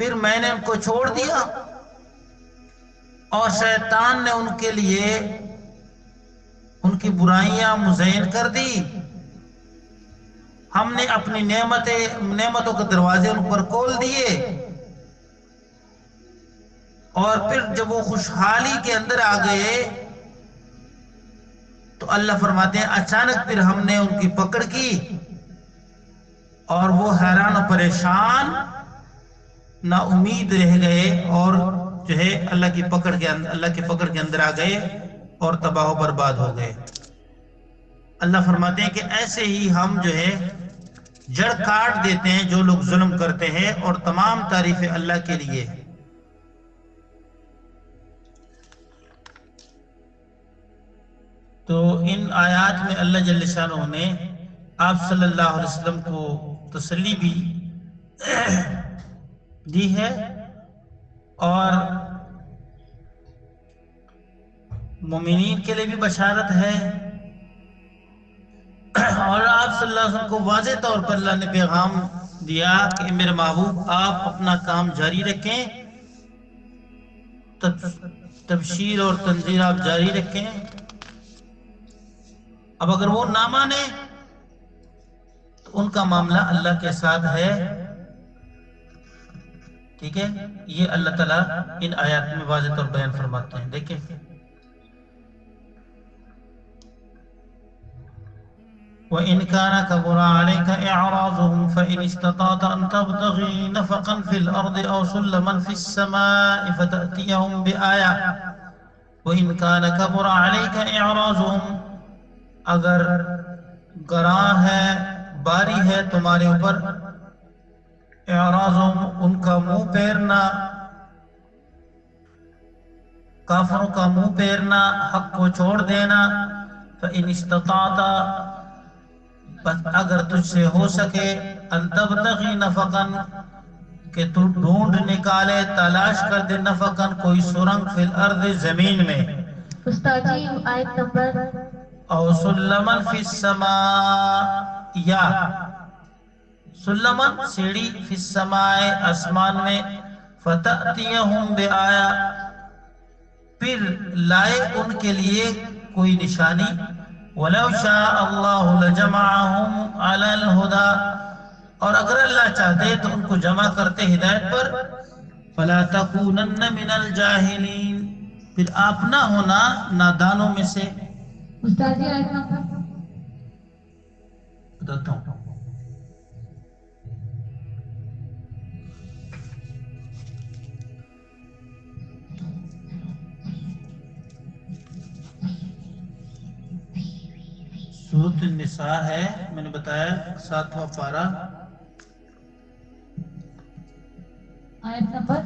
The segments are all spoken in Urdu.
پھر میں نے ان کو چھوڑ دیا اور شیطان نے ان کے لیے ان کی برائیاں مزین کر دی. ہم نے اپنی نعمتوں کے دروازے ان پر کھول دیے، اور پھر جب وہ خوشحالی کے اندر آ گئے تو اللہ فرماتے ہیں اچانک پھر ہم نے ان کی پکڑ کی اور وہ حیران و پریشان نا امید رہ گئے، اور جو ہے اللہ کی پکڑ کے اندر آ گئے اور تباہ و برباد ہو گئے. اللہ فرماتے ہیں کہ ایسے ہی ہم جو ہے جڑ کاٹ دیتے ہیں جو لوگ ظلم کرتے ہیں، اور تمام تعریفیں اللہ کے لیے. تو ان آیات میں اللہ جل شانہ نے آپ صلی اللہ علیہ وسلم کو تسلی بھی دی ہے، اور مومنین کے لیے بھی بشارت ہے، اور آپ صلی اللہ علیہ وسلم کو واضح طور پر اللہ نے پیغام دیا کہ میرے محبوب آپ اپنا کام جاری رکھیں، تبشیر اور تنذیر آپ جاری رکھیں. اب اگر وہ نہ مانے تو ان کا معاملہ اللہ کے ساتھ ہے. ٹھیک ہے، یہ اللہ تعالیٰ ان آیات میں واضح طور بیان فرماتے ہیں. دیکھیں وَإِنْ كَانَ كَبُرَ عَلَيْكَ إِعْرَاضُهُمْ فَإِنِ اسْتَطَعْتَ أَنْ تَبْتَغِي نَفَقًا فِي الْأَرْضِ أَوْ سُلَّمًا فِي السَّمَاءِ فَتَأْتِيَهُمْ بِآيَةٍ وَإِنْ كَانَ كَبُرَ عَلَيْكَ إِعْرَاضُهُمْ، اگر گراں ہے باری ہے تمہارے اوپر، اعراضهم ان کا منہ پھیرنا، کافروں کا منہ پھیرنا، حق کو چھوڑ دینا. فَإِنِ اسْتَطَعْتَ، بس اگر تجھ سے ہو سکے، ان تبتغی نفقاً، کہ تو ڈھونڈ نکالے تلاش کر دے، نفقاً کوئی سرنگ، فی الارض زمین میں. استاد جی آیت نمبر. او سلمن فی السماء، یا سلمن سیڑھی، فی السماء آسمان میں، فتأتیہم بآیا، پھر لائے ان کے لیے کوئی نشانی. وَلَوْ شَاءَ اللَّهُ لَجَمَعَهُمْ عَلَى الْهُدَى، اور اگر اللہ چاہتے تو ان کو جمع کرتے ہدایت پر. فَلَا تَكُونَنَّ مِنَ الْجَاهِلِينَ، پھر آپ نہ ہونا نادانوں میں سے. استاد جی آیت نمبر. بتاتا ہوں. سورۃ النساء ہے، میں نے بتایا 7واں پارہ، آیت نمبر.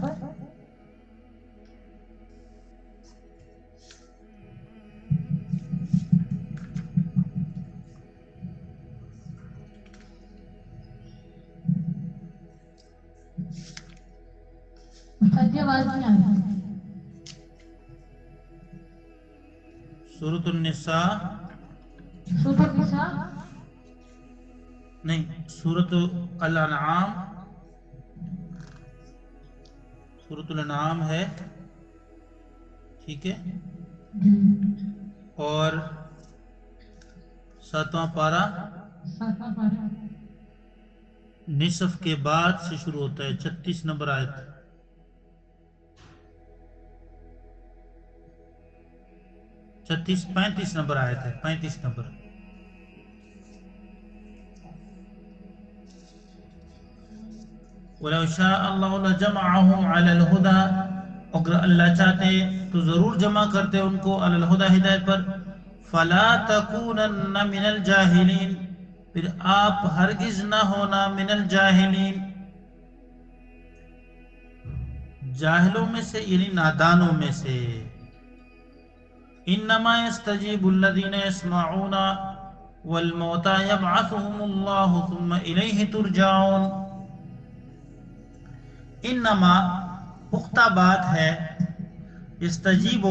استاد جی آواز نہیں آ رہی. سورۃ النساء سورۃ النساء نہیں، سورۃ الانعام، سورۃ الانعام ہے. ٹھیک ہے، اور 7واں پارہ 7واں پارہ نصف کے بعد سے شروع ہوتا ہے، 36 نمبر آیت. 35 نمبر آیت ہے، 35 نمبر. وَلَوْ شَاءَ اللَّهُ لَجَمَعَهُمْ عَلَى الْهُدَى، اگر اللہ چاہتے تو ضرور جمع کرتے ان کو علی الہدی، ہدایت پر. فَلَا تَكُونَنَّ مِنَ الْجَاهِلِينَ، پھر آپ ہرگز نہ ہونا من الجاہلین، جاہلوں میں سے، یعنی نادانوں میں سے. انما يستجيب الذين يسمعون والموتى يبعثهم الله ثم الیہ ترجعون. انما پختہ بات ہے، یستجیب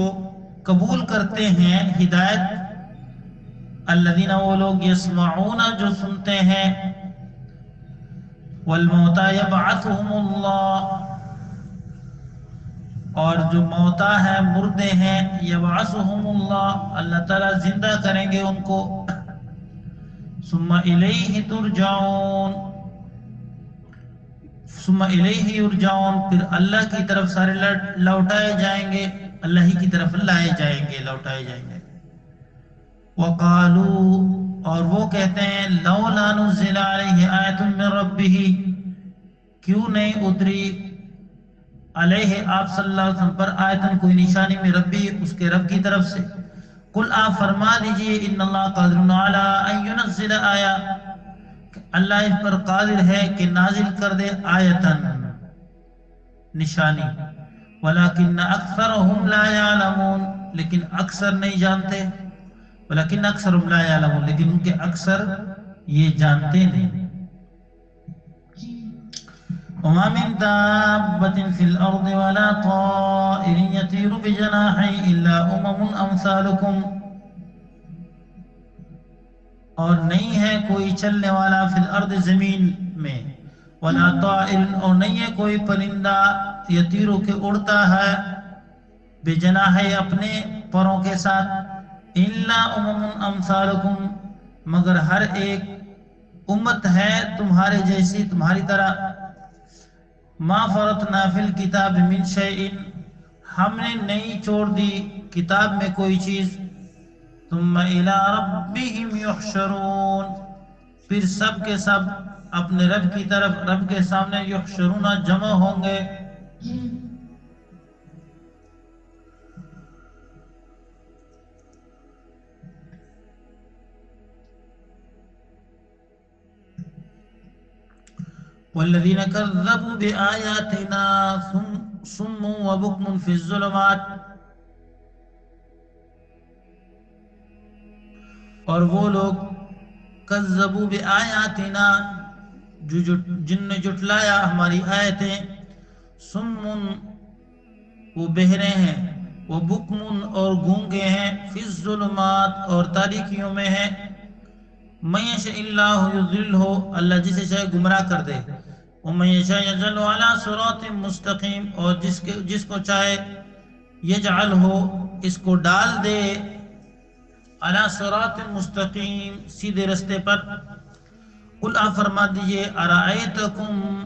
قبول کرتے ہیں ہدایت، الذین وہ لوگ، یسمعون جو سنتے ہیں، والموتى یبعثهم اللہ، اور جو موتا ہے مردے ہیں یبعثہم اللہ، اللہ تعالیٰ زندہ کریں گے ان کو. ثم الیہ ترجعون، ثم الیہ یرجعون، پھر اللہ کی طرف سارے لوٹائے جائیں گے، اللہ ہی کی طرف لائے جائیں گے، لوٹائے جائیں گے. وقالوا، اور وہ کہتے ہیں لولا نزل علیہ آیۃ من ربہ، کیوں نہیں اتری علیہ آپ صلی اللہ علیہ وسلم پر آیتن کوئی نشانی میں ربی، اس کے رب کی طرف سے. قل آپ فرما دیجئے ان اللہ قادر علی ان ینزل آیا، اللہ اس پر قادر ہے کہ نازل کر دے آیتن نشانی. ولکن اکثرهم لا یعلمون، لیکن اکثر نہیں جانتے. ولکن اکثرهم لا یعلمون، لیکن ان کے اکثر یہ جانتے نہیں. وما من دابة في الأرض ولا طائر يطير بجناحيه إلا أمثالكم، اور نہیں ہے کوئی چلنے والا فی الارض زمین میں، ولا طائر، اور نہیں ہے کوئی پرندہ یطیرو کے اڑتا ہے، بجناحی اپنے پروں کے ساتھ، الا امثالکم، مگر ہر ایک امت ہے تمہارے جیسی، تمہاری طرح. ما فرطنا فی الکتاب من شیء، ہم نے نہیں چھوڑ دی کتاب میں کوئی چیز. ثم الی ربہم یحشرون، پھر سب کے سب اپنے رب کی طرف، رب کے سامنے یحشرون جمع ہوں گے. والذین کذبوا بآیاتنا صم وبکم فی الظلمات، اور وہ لوگ کذبوا بآیاتنا، جن نے جھٹلایا ہماری آیتیں، صم وہ بہرے ہیں، وبکم اور گونگے ہیں، فی الظلمات اور تاریکیوں میں ہیں. من یشاء اللہ یضللہ، اللہ جسے چاہے گمراہ کر دے. ومن یشاء یجعلہ علی صراط مستقیم، اور جس کو چاہے یجعلہ، اس کو ڈال دے، علی صراط مستقیم، سیدھے رستے پر. قل آپ فرما دیجئے ارائیتکم،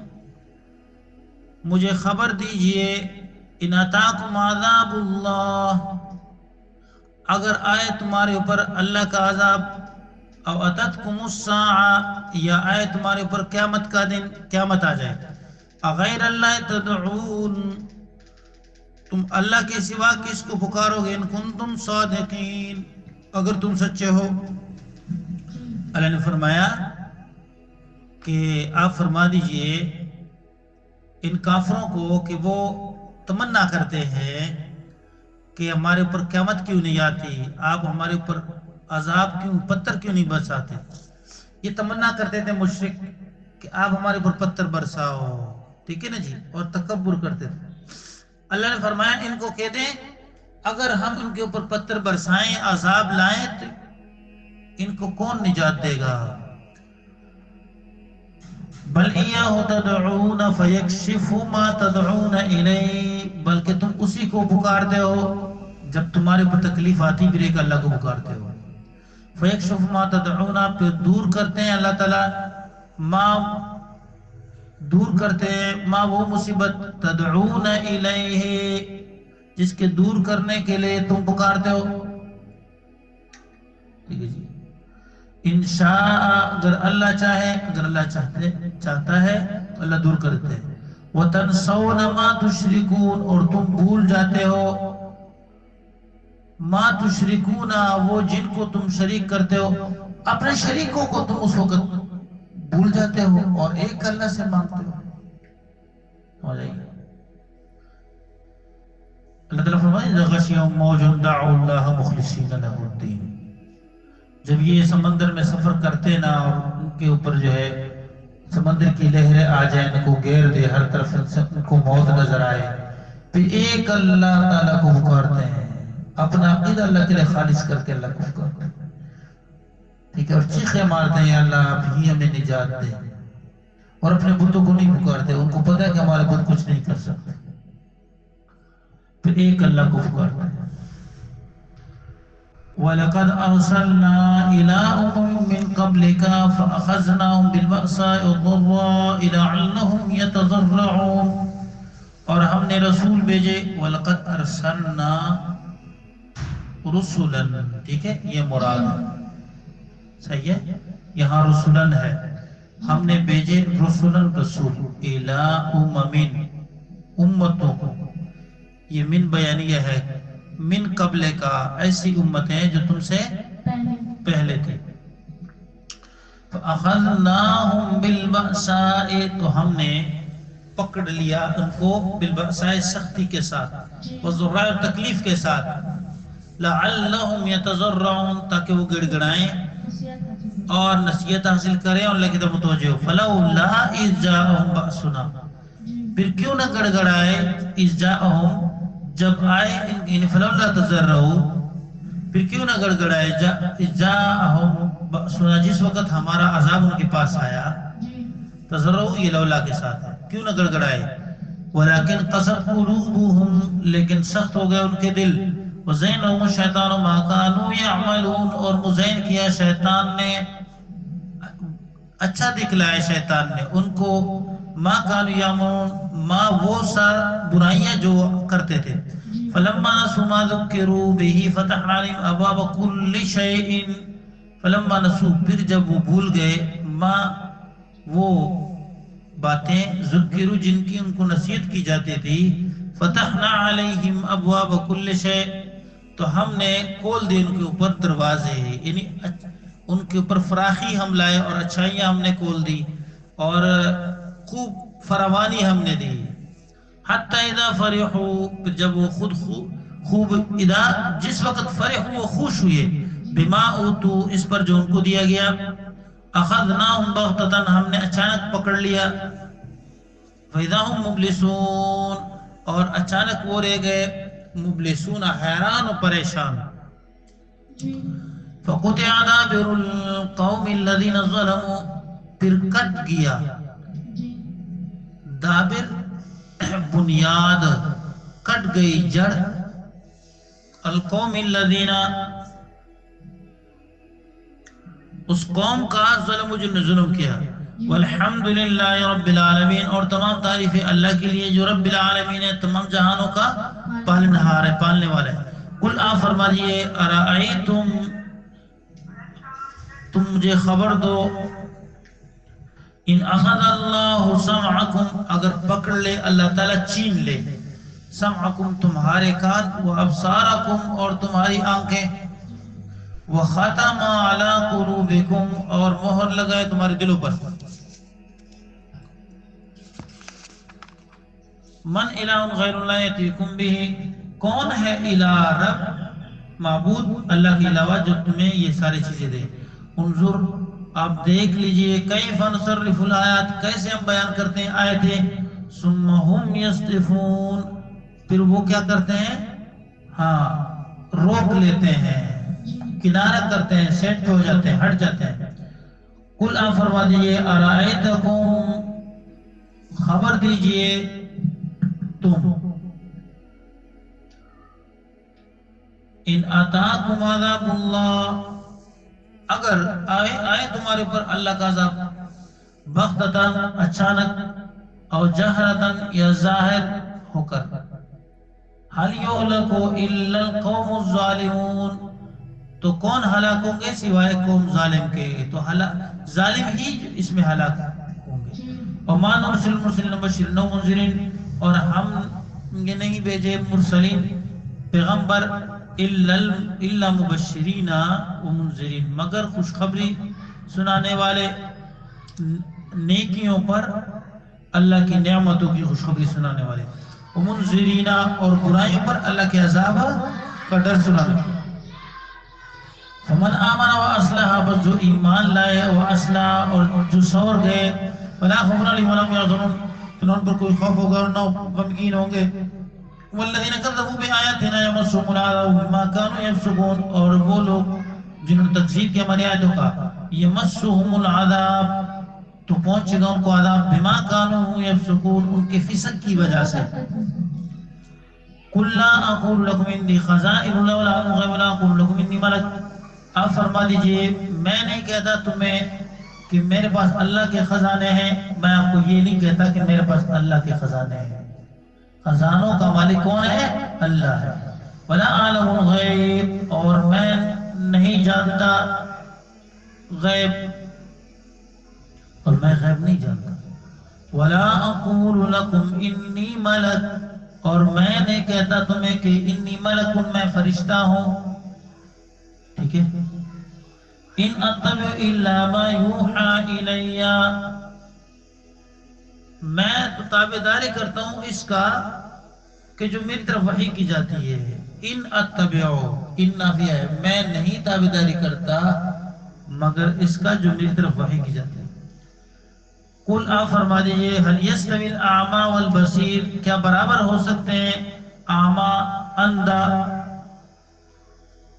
مجھے خبر دیجئے، ان اتاکم عذاب اللہ، اگر آئے تمہارے اوپر اللہ کا عذاب، او اتتکم الساعہ، یا آئے تمہارے اوپر قیامت کا دن، قیامت آ جائے. اغیر اللہ تدعون، تم اللہ کے سوا کس کو پکارو گے، ان کنتم صادقین، اگر تم سچے ہو. اللہ نے فرمایا کہ آپ فرما دیجئے ان کافروں کو کہ وہ تمنا کرتے ہیں کہ ہمارے اوپر قیامت کیوں نہیں آتی، آپ ہمارے اوپر عذاب کیوں، پتھر کیوں نہیں برساتے. یہ تمنا کرتے تھے مشرک کہ آپ ہمارے اوپر پتھر برساؤ، ٹھیک ہے نا جی، اور تکبر کرتے تھے. اللہ نے فرمایا ان کو کہہ دیں اگر ہم ان کے اوپر پتھر برسائیں، عذاب لائیں، تو ان کو کون نجات دے گا. بل ایاہ تدعون فیکشف ما تدعون الیہ، بلکہ تم اسی کو پکارتے ہو جب تمہارے اوپر تکلیف آتی، پھر ایک اللہ کو پکارتے ہو. فیکشف ما تدعون، پھر دور کرتے ہیں اللہ تعالیٰ، ما دور کرتے ہیں، ما وہ مصیبت، تدعون الیہ جس کے دور کرنے کے لیے تم پکارتے ہو. ٹھیک ہے جی. انشاء، اگر اللہ چاہے، اگر اللہ چاہتا ہے تو اللہ دور کرتے ہیں. وتنسون ما تشرکون، اور تم بھول جاتے ہو، ما تشرکون، وہ جن کو تم شریک کرتے ہو، اپنے شریکوں کو تم اس وقت بھول جاتے ہو اور ایک اللہ سے مانگتے ہو. اللہ تعالیٰ فرمائے اذا غشیہم موج دعوا اللہ مخلصین لہ الدین، جب یہ سمندر میں سفر کرتے نا اور ان کے اوپر جو ہے سمندر کی لہریں آ جائیں، ان کو گھیر دے، ہر طرف سے ان کو موت نظر آئے، پھر ایک اللہ تعالیٰ کو پکارتے ہیں، اپنا عقیدہ اللہ کے لیے خالص کر کے اللہ کو پکارتے ہیں، ٹھیک ہے، اور چیخیں مارتے ہیں اللہ آپ ہی ہمیں نجات دیں، اور اپنے بتوں کو نہیں پکارتے، ان کو پتہ ہے کہ ہمارے بت کچھ نہیں کر سکتے. ایک اللہ کو پکارتے ہیں۔ وَلَقَدْ أَرْسَلْنَا إِلَىٰ أُمَمٍ مِّن قَبْلِكَ فَأَخَذْنَاهُم بِالْبَأْسَاءِ وَالضَّرَّاءِ لَعَلَّهُمْ يَتَضَرَّعُونَ، اور ہم نے رسول بھیجے، وَلَقَدْ أَرْسَلْنَا رُسُلًا، ٹھیک ہے، یہ مراد صحیح ہے، یہاں رسولن ہے، ہم نے بھیجے رسولن رسول، إِلَىٰ أُمَمٍ امتوں کو، یہ من بیانیہ ہے، من قبل کا ایسی امتیں جو تم سے پہلے تھے، فَأَخَذْنَاهُمْ بِالْبَأْسَاءِ، تو ہم نے پکڑ لیا ان کو، بالبأساء سختی کے ساتھ، والضراء تکلیف کے ساتھ، لَعَلَّهُمْ يَتَضَرَّعُونَ تاکہ وہ گڑ گڑائیں اور نصیحت حاصل کریں اور اللہ کی طرف متوجہ ہو، فَلَوْلَا إِذْ جَاءَهُمْ بَأْسُنَا، پھر کیوں نہ گڑ گڑائے، اِذْ جَاءَهُمْ جب آئے، یعنی فَلَوْلَا تَضَرَّعُوا پھر کیوں نہ گڑ گڑائے، اِذْ جَاءَهُمْ بَأْسُنَا جس وقت ہمارا عذاب ان کے پاس آیا، تضرعوا یہ لولا کے ساتھ ہے، کیوں نہ گڑ گڑائے، وَلَكِنْ قَسَتْ قُلُوبُهُمْ لیکن سخت ہو گئے ان کے دل، وَزَيَّنَ لَهُمُ الشَّيْطَانُ مَا كَانُوا يَعْمَلُونَ اور مزین کیا شیطان نے، اچھا دکھلائے شیطان نے ان کو، ما كانوا يعملون ما وہ سا برائیاں جو کرتے تھے، فلما نسوا ما ذکروا به فتحنا عليهم ابواب كل شيء، فلما نسوا پھر جب وہ بھول گئے، ما وہ باتیں، ذکروا جن کی ان کو نصیحت کی جاتی تھی، فتحنا عليهم ابواب كل شيء تو ہم نے کھول دی ان کے اوپر دروازے، یعنی ان کے اوپر فراخی ہم لائے اور اچھائیاں ہم نے کھول دی اور خوب فراوانی ہم نے دی، حتی اذا فرحوا پھر جب وہ خود خوب اذا جس وقت فرحوا وہ خوش ہوئے، بما اوتوا اس پر جو ان کو دیا گیا، اخذناهم بغتة ہم نے اچانک پکڑ لیا، فاذا هم مبلسون اور اچانک وہ رہ گئے، مبلسون حیران و پریشان، فقطع دابر القوم الذين ظلموا پھر کٹ گیا، دابر بنیاد، کٹ گئی جڑ، القوم الذین اس قوم کا، ظلم جن نے ظلم کیا، والحمدللہ رب العالمین اور تمام تعریفیں اللہ کے لیے جو رب العالمین ہے، تمام جہانوں کا پالنہار ہے، پالنے والا ہے۔ قل آپ فرما دیئے، ارائیتم تم مجھے خبر دو، ان اخذ اللہ سمعکم اگر پکڑ لے اللہ تعالیٰ چین لے، سمعکم تمہارے کان، و ابصارکم اور تمہاری آنکھیں، و ختم علی قلوبکم اور مہر لگائے تمہارے دلوں پر، من الہ غیر اللہ یأتیکم بہ کون ہے الہ رب معبود اللہ کے علاوہ جو تمہیں یہ ساری چیزیں دے، انظر آپ دیکھ لیجئے، کیف نصرف الآیات کیسے ہم بیان کرتے ہیں آیتیں، ثم ہم یصدفون پھر وہ کیا کرتے ہیں، ہاں روک لیتے ہیں، کنارہ کرتے ہیں، سیٹ ہو جاتے ہیں، ہٹ جاتے ہیں۔ قل آپ فرما دیجئے، ارائیتکم خبر دیجئے تم، ان آتاکم عذاب اللہ اگر آئے تمہارے اوپر اللہ کا عذاب، بغتتاً اچانک، او جہرتاً یا ظاہر ہو کر، حل یہلک الا القوم الظالمون تو کون ہلاک ہوں گے سوائے قوم ظالم کے، تو ظالم ہی اس میں ہلاک ہوں گے۔ وما نرسل المرسلین مبشرین ومنذرین اور ہم یہ نہیں بھیجے مرسلین پیغمبر الا مبشرین و منذرین مگر خوشخبری سنانے والے، نیکیوں پر اللہ کی نعمتوں کی خوشخبری سنانے والے، و منذرین اور برائیوں پر اللہ کے عذاب کا ڈر سنانے والے۔ فمن آمن و اصلح بس جو ایمان لائے و اصلح اور جو سور گئے، فلا خوف علیہم ولا هم يحزنون پھر ان پر کوئی خوف ہوگا اور نہ غمگین ہوں گے۔ والذین کذبوا بآیاتنا یمسهم العذاب بما كانوا یفسقون اور وہ لوگ جنہوں نے تکذیب کیا ہماری آیتوں کا، یمسهم العذاب تو پہنچے گا ان کو عذاب، بما كانوا یفسقون ان کے فسق کی وجہ سے۔ قل لا اقول لكم انی خزائن اللہ ولا اعلم الغیب ولا اقول لكم انی ملک، آپ فرما دیجئے میں نہیں کہتا تمہیں کہ میرے پاس اللہ کے خزانے ہیں، میں آپ کو یہ نہیں کہتا کہ میرے پاس اللہ کے خزانے ہیں، خزانوں کا مالک کون ہے؟ اللہ ہے۔ ولا اعلم الغیب، اور میں نہیں جانتا غیب، اور میں غیب نہیں جانتا۔ ولا اقول لكم انی ملک، اور میں نہیں کہتا تمہیں کہ انی ملک، میں فرشتہ ہوں، ٹھیک ہے؟ ان اتبع الا ما یوحى الی، میں تو تابعداری کرتا ہوں اس کا کہ جو میری طرف وحی کی جاتی ہے۔ ان اتبع، ان نافیہ ہے، میں نہیں تابعداری کرتا مگر اس کا جو میری طرف وحی کی جاتی ہے۔ قل آپ فرما دیجئے هل يستوي الاعمى والبصیر، کیا برابر ہو سکتے ہیں اعمیٰ اندھا،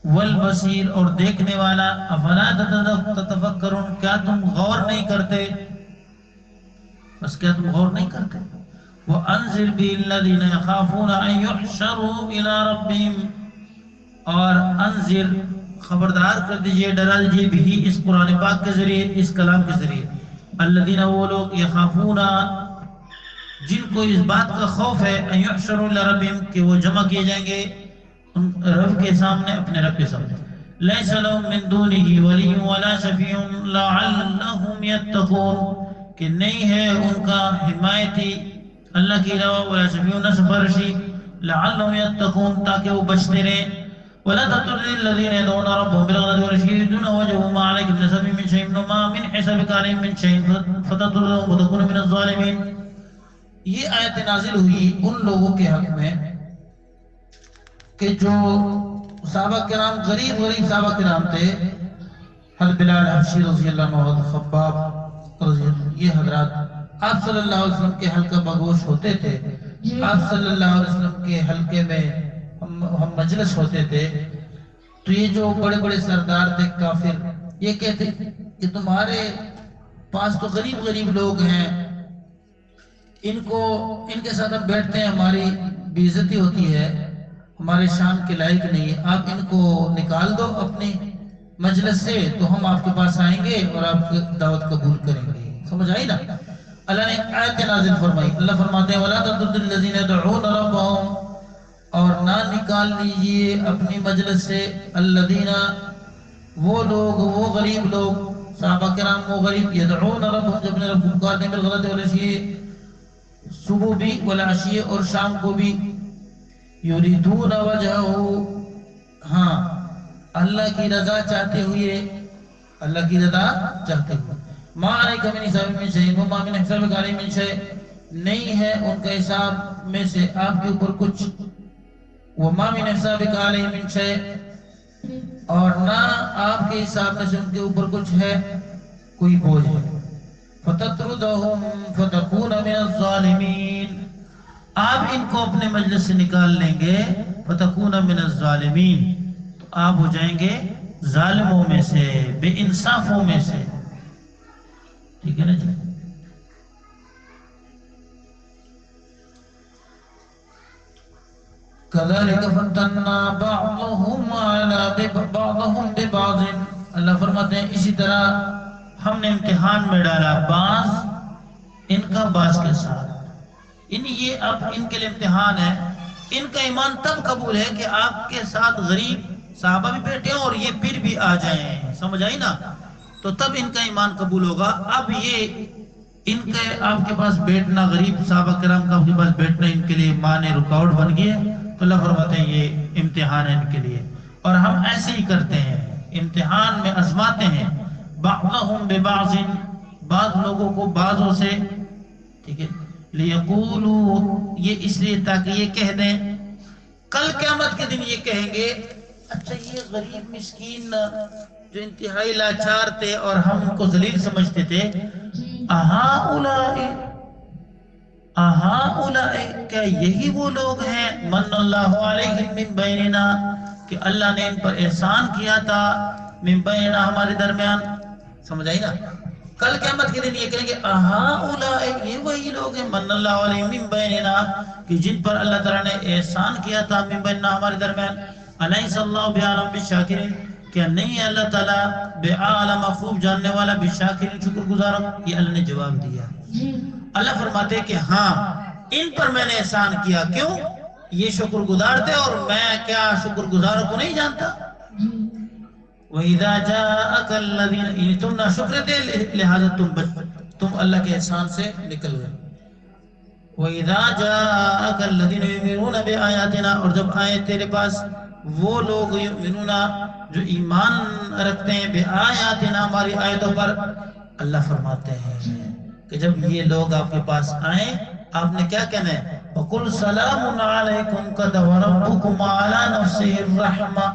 والبصیر اور دیکھنے والا، افلا تتفکرون، کیا تم غور نہیں کرتے؟ بس کیا تم غور نہیں کرتے؟ وَأَنذِرْ بِهِ الَّذِينَ يَخَافُونَ أَن يُحْشَرُوا إِلَىٰ رَبِّهِمْ، اور انذر خبردار کر دیجئے، ڈرا دیجئے بھی اس قرآن پاک کے ذریعے، اس کلام کے ذریعے، الذین وہ لوگ، یخافون جن کو اس بات کا خوف ہے، ان یحشروا الی ربہم کہ وہ جمع کیے جائیں گے رب کے سامنے، اپنے رب کے سامنے، لیس لہم من دونہ ولی ولا شفیع لعلہم یتقون، کہ نہیں ہے ان کا حمایتی اللہ کے علاوہ، ولا شفیع نہ سفارشی، لعلہم یتقون تاکہ وہ بچتے رہیں۔ ولا تطرد الذين يدعون ربهم بالغداة والعشي يريدون وجهه ما عليك من حسابهم من شيء وما من حسابك عليهم من شيء فتطردهم وتكون من الظالمين۔ یہ آیت نازل ہوئی ان لوگوں کے حق میں کہ جو صحابہ کرام، غریب صحابہ کرام تھے، حضرت بلال حبشی رضی اللہ عنہ، حضرت خباب رضی اللہ عنہ، یہ حضرات آپ صلی اللہ علیہ وسلم کے حلقہ بگوش ہوتے تھے، آپ صلی اللہ علیہ وسلم کے حلقے میں ہم مجلس ہوتے تھے، تو یہ جو بڑے بڑے سردار تھے کافر، یہ کہتے کہ تمہارے پاس تو غریب لوگ ہیں، ان کے ساتھ ہم بیٹھتے ہیں، ہماری بے عزتی ہوتی ہے، ہمارے شان کے لائق نہیں ہے، آپ ان کو نکال دو اپنی مجلس سے تو ہم آپ کے پاس آئیں گے اور آپ کی دعوت قبول کریں گے۔ سمجھ آئی نا؟ اللہ نے آیت نازل فرمائی، اللہ فرماتے ہیں وَلَا تَطْرُدِ الَّذِينَ يَدْعُونَ رَبَّهُمْ، اور نہ نکال لیجئے اپنی مجلس سے الذین، وہ لوگ، وہ غریب لوگ، صحابہ کرام وہ غریب، یدعون ربهم جب اپنے رب کو پکارتے ہیں بالغداة والعشی، صبح بھی، والعشی اور شام کو بھی، یریدون وجہہ، ہاں اللہ کی رضا چاہتے ہوئے، اللہ کی رضا چاہتے ہوئے، ما علیک من حساب من شیء وما من حسابک علیہ من شیء، نہیں ہے ان کا حساب میں سے آپ کے اوپر کچھ، وما من حسابک علیہ من شیء، اور نہ آپ کے حساب میں سے ان کے اوپر کچھ ہے، کوئی بوجھ ہے، فتطردہم فتکون من الظالمین، آپ ان کو اپنے مجلس سے نکال لیں گے، فتکون من الظالمین، تو آپ ہو جائیں گے ظالموں میں سے، بے انصافوں میں سے، ٹھیک ہے نا جی؟ كذلك فتنا بعضهم على بعضهم ببعض، اللہ فرماتے ہیں اسی طرح ہم نے امتحان میں ڈالا بعض ان کا بعض کے ساتھ، یعنی یہ اب ان کے لیے امتحان ہے، ان کا ایمان تب قبول ہے کہ آپ کے ساتھ غریب صحابہ بھی بیٹھے ہیں اور یہ پھر بھی آ جائیں، سمجھ آئی نا؟ تو تب ان کا ایمان قبول ہوگا۔ اب یہ ان کے آپ کے پاس بیٹھنا، غریب صحابہ کرام کا آپ کے پاس بیٹھنا ان کے لیے مانے رکاوٹ بن گئی ہے، تو اللہ فرماتے ہیں یہ امتحان ہے ان کے لیے، اور ہم ایسے ہی کرتے ہیں، امتحان میں آزماتے ہیں، بعضهم ببعض، بعض لوگوں کو بعضوں سے، ٹھیک ہے، لیقولوا، یہ اس لیے تاکہ یہ کہہ دیں، کل قیامت کے دن یہ کہیں گے اچھا یہ غریب مسکین جو انتہائی لاچار تھے اور ہم ان کو ذلیل سمجھتے تھے، کیا یہی وہ لوگ ہیں من اللہ علیہم من بیننا، کہ اللہ نے ان پر احسان کیا تھا، من بیننا ہمارے درمیان، سمجھ آئی نا؟ کل قیامت کے دن یہ کہیں گے اہؤلاء، یہ وہی لوگ ہیں من اللہ علیہم من بیننا، کہ جن پر اللہ تعالیٰ نے احسان کیا تھا من بیننا، ہمارے درمیان، الیس اللہ بعالم بالشاکرین، کیا نہیں ہے اللہ تعالیٰ بعالم خوب جاننے والا بالشاکرین شکر گزاروں؟ یہ اللہ نے جواب دیا۔ جی اللہ فرماتے ہیں کہ ہاں ان پر میں نے احسان کیا، کیوں؟ یہ شکر گزار تھے اور میں کیا شکر گزاروں کو نہیں جانتا؟ جی وَإِذَا جَاءَكَ الَّذِينَ، تم نہ شکر تھے لہذا تم اللہ کے احسان سے نکل گئے۔ وَإِذَا جَاءَكَ الَّذِينَ يُؤْمِنُونَ بِآيَاتِنَا، اور جب آئے تیرے پاس وہ لوگ یؤمنون جو ایمان رکھتے ہیں بِآيَاتِنَا، ہماری آیتوں پر، اللہ فرماتے ہیں کہ جب یہ لوگ آپ کے پاس آئیں آپ نے کیا کہنا ہے؟ وَقُلْ سَلَامٌ عَلَيْكُمْ كَتَبَ رَبُّكُمْ عَلَى نَفْسِهِ الرَّحْمَةَ،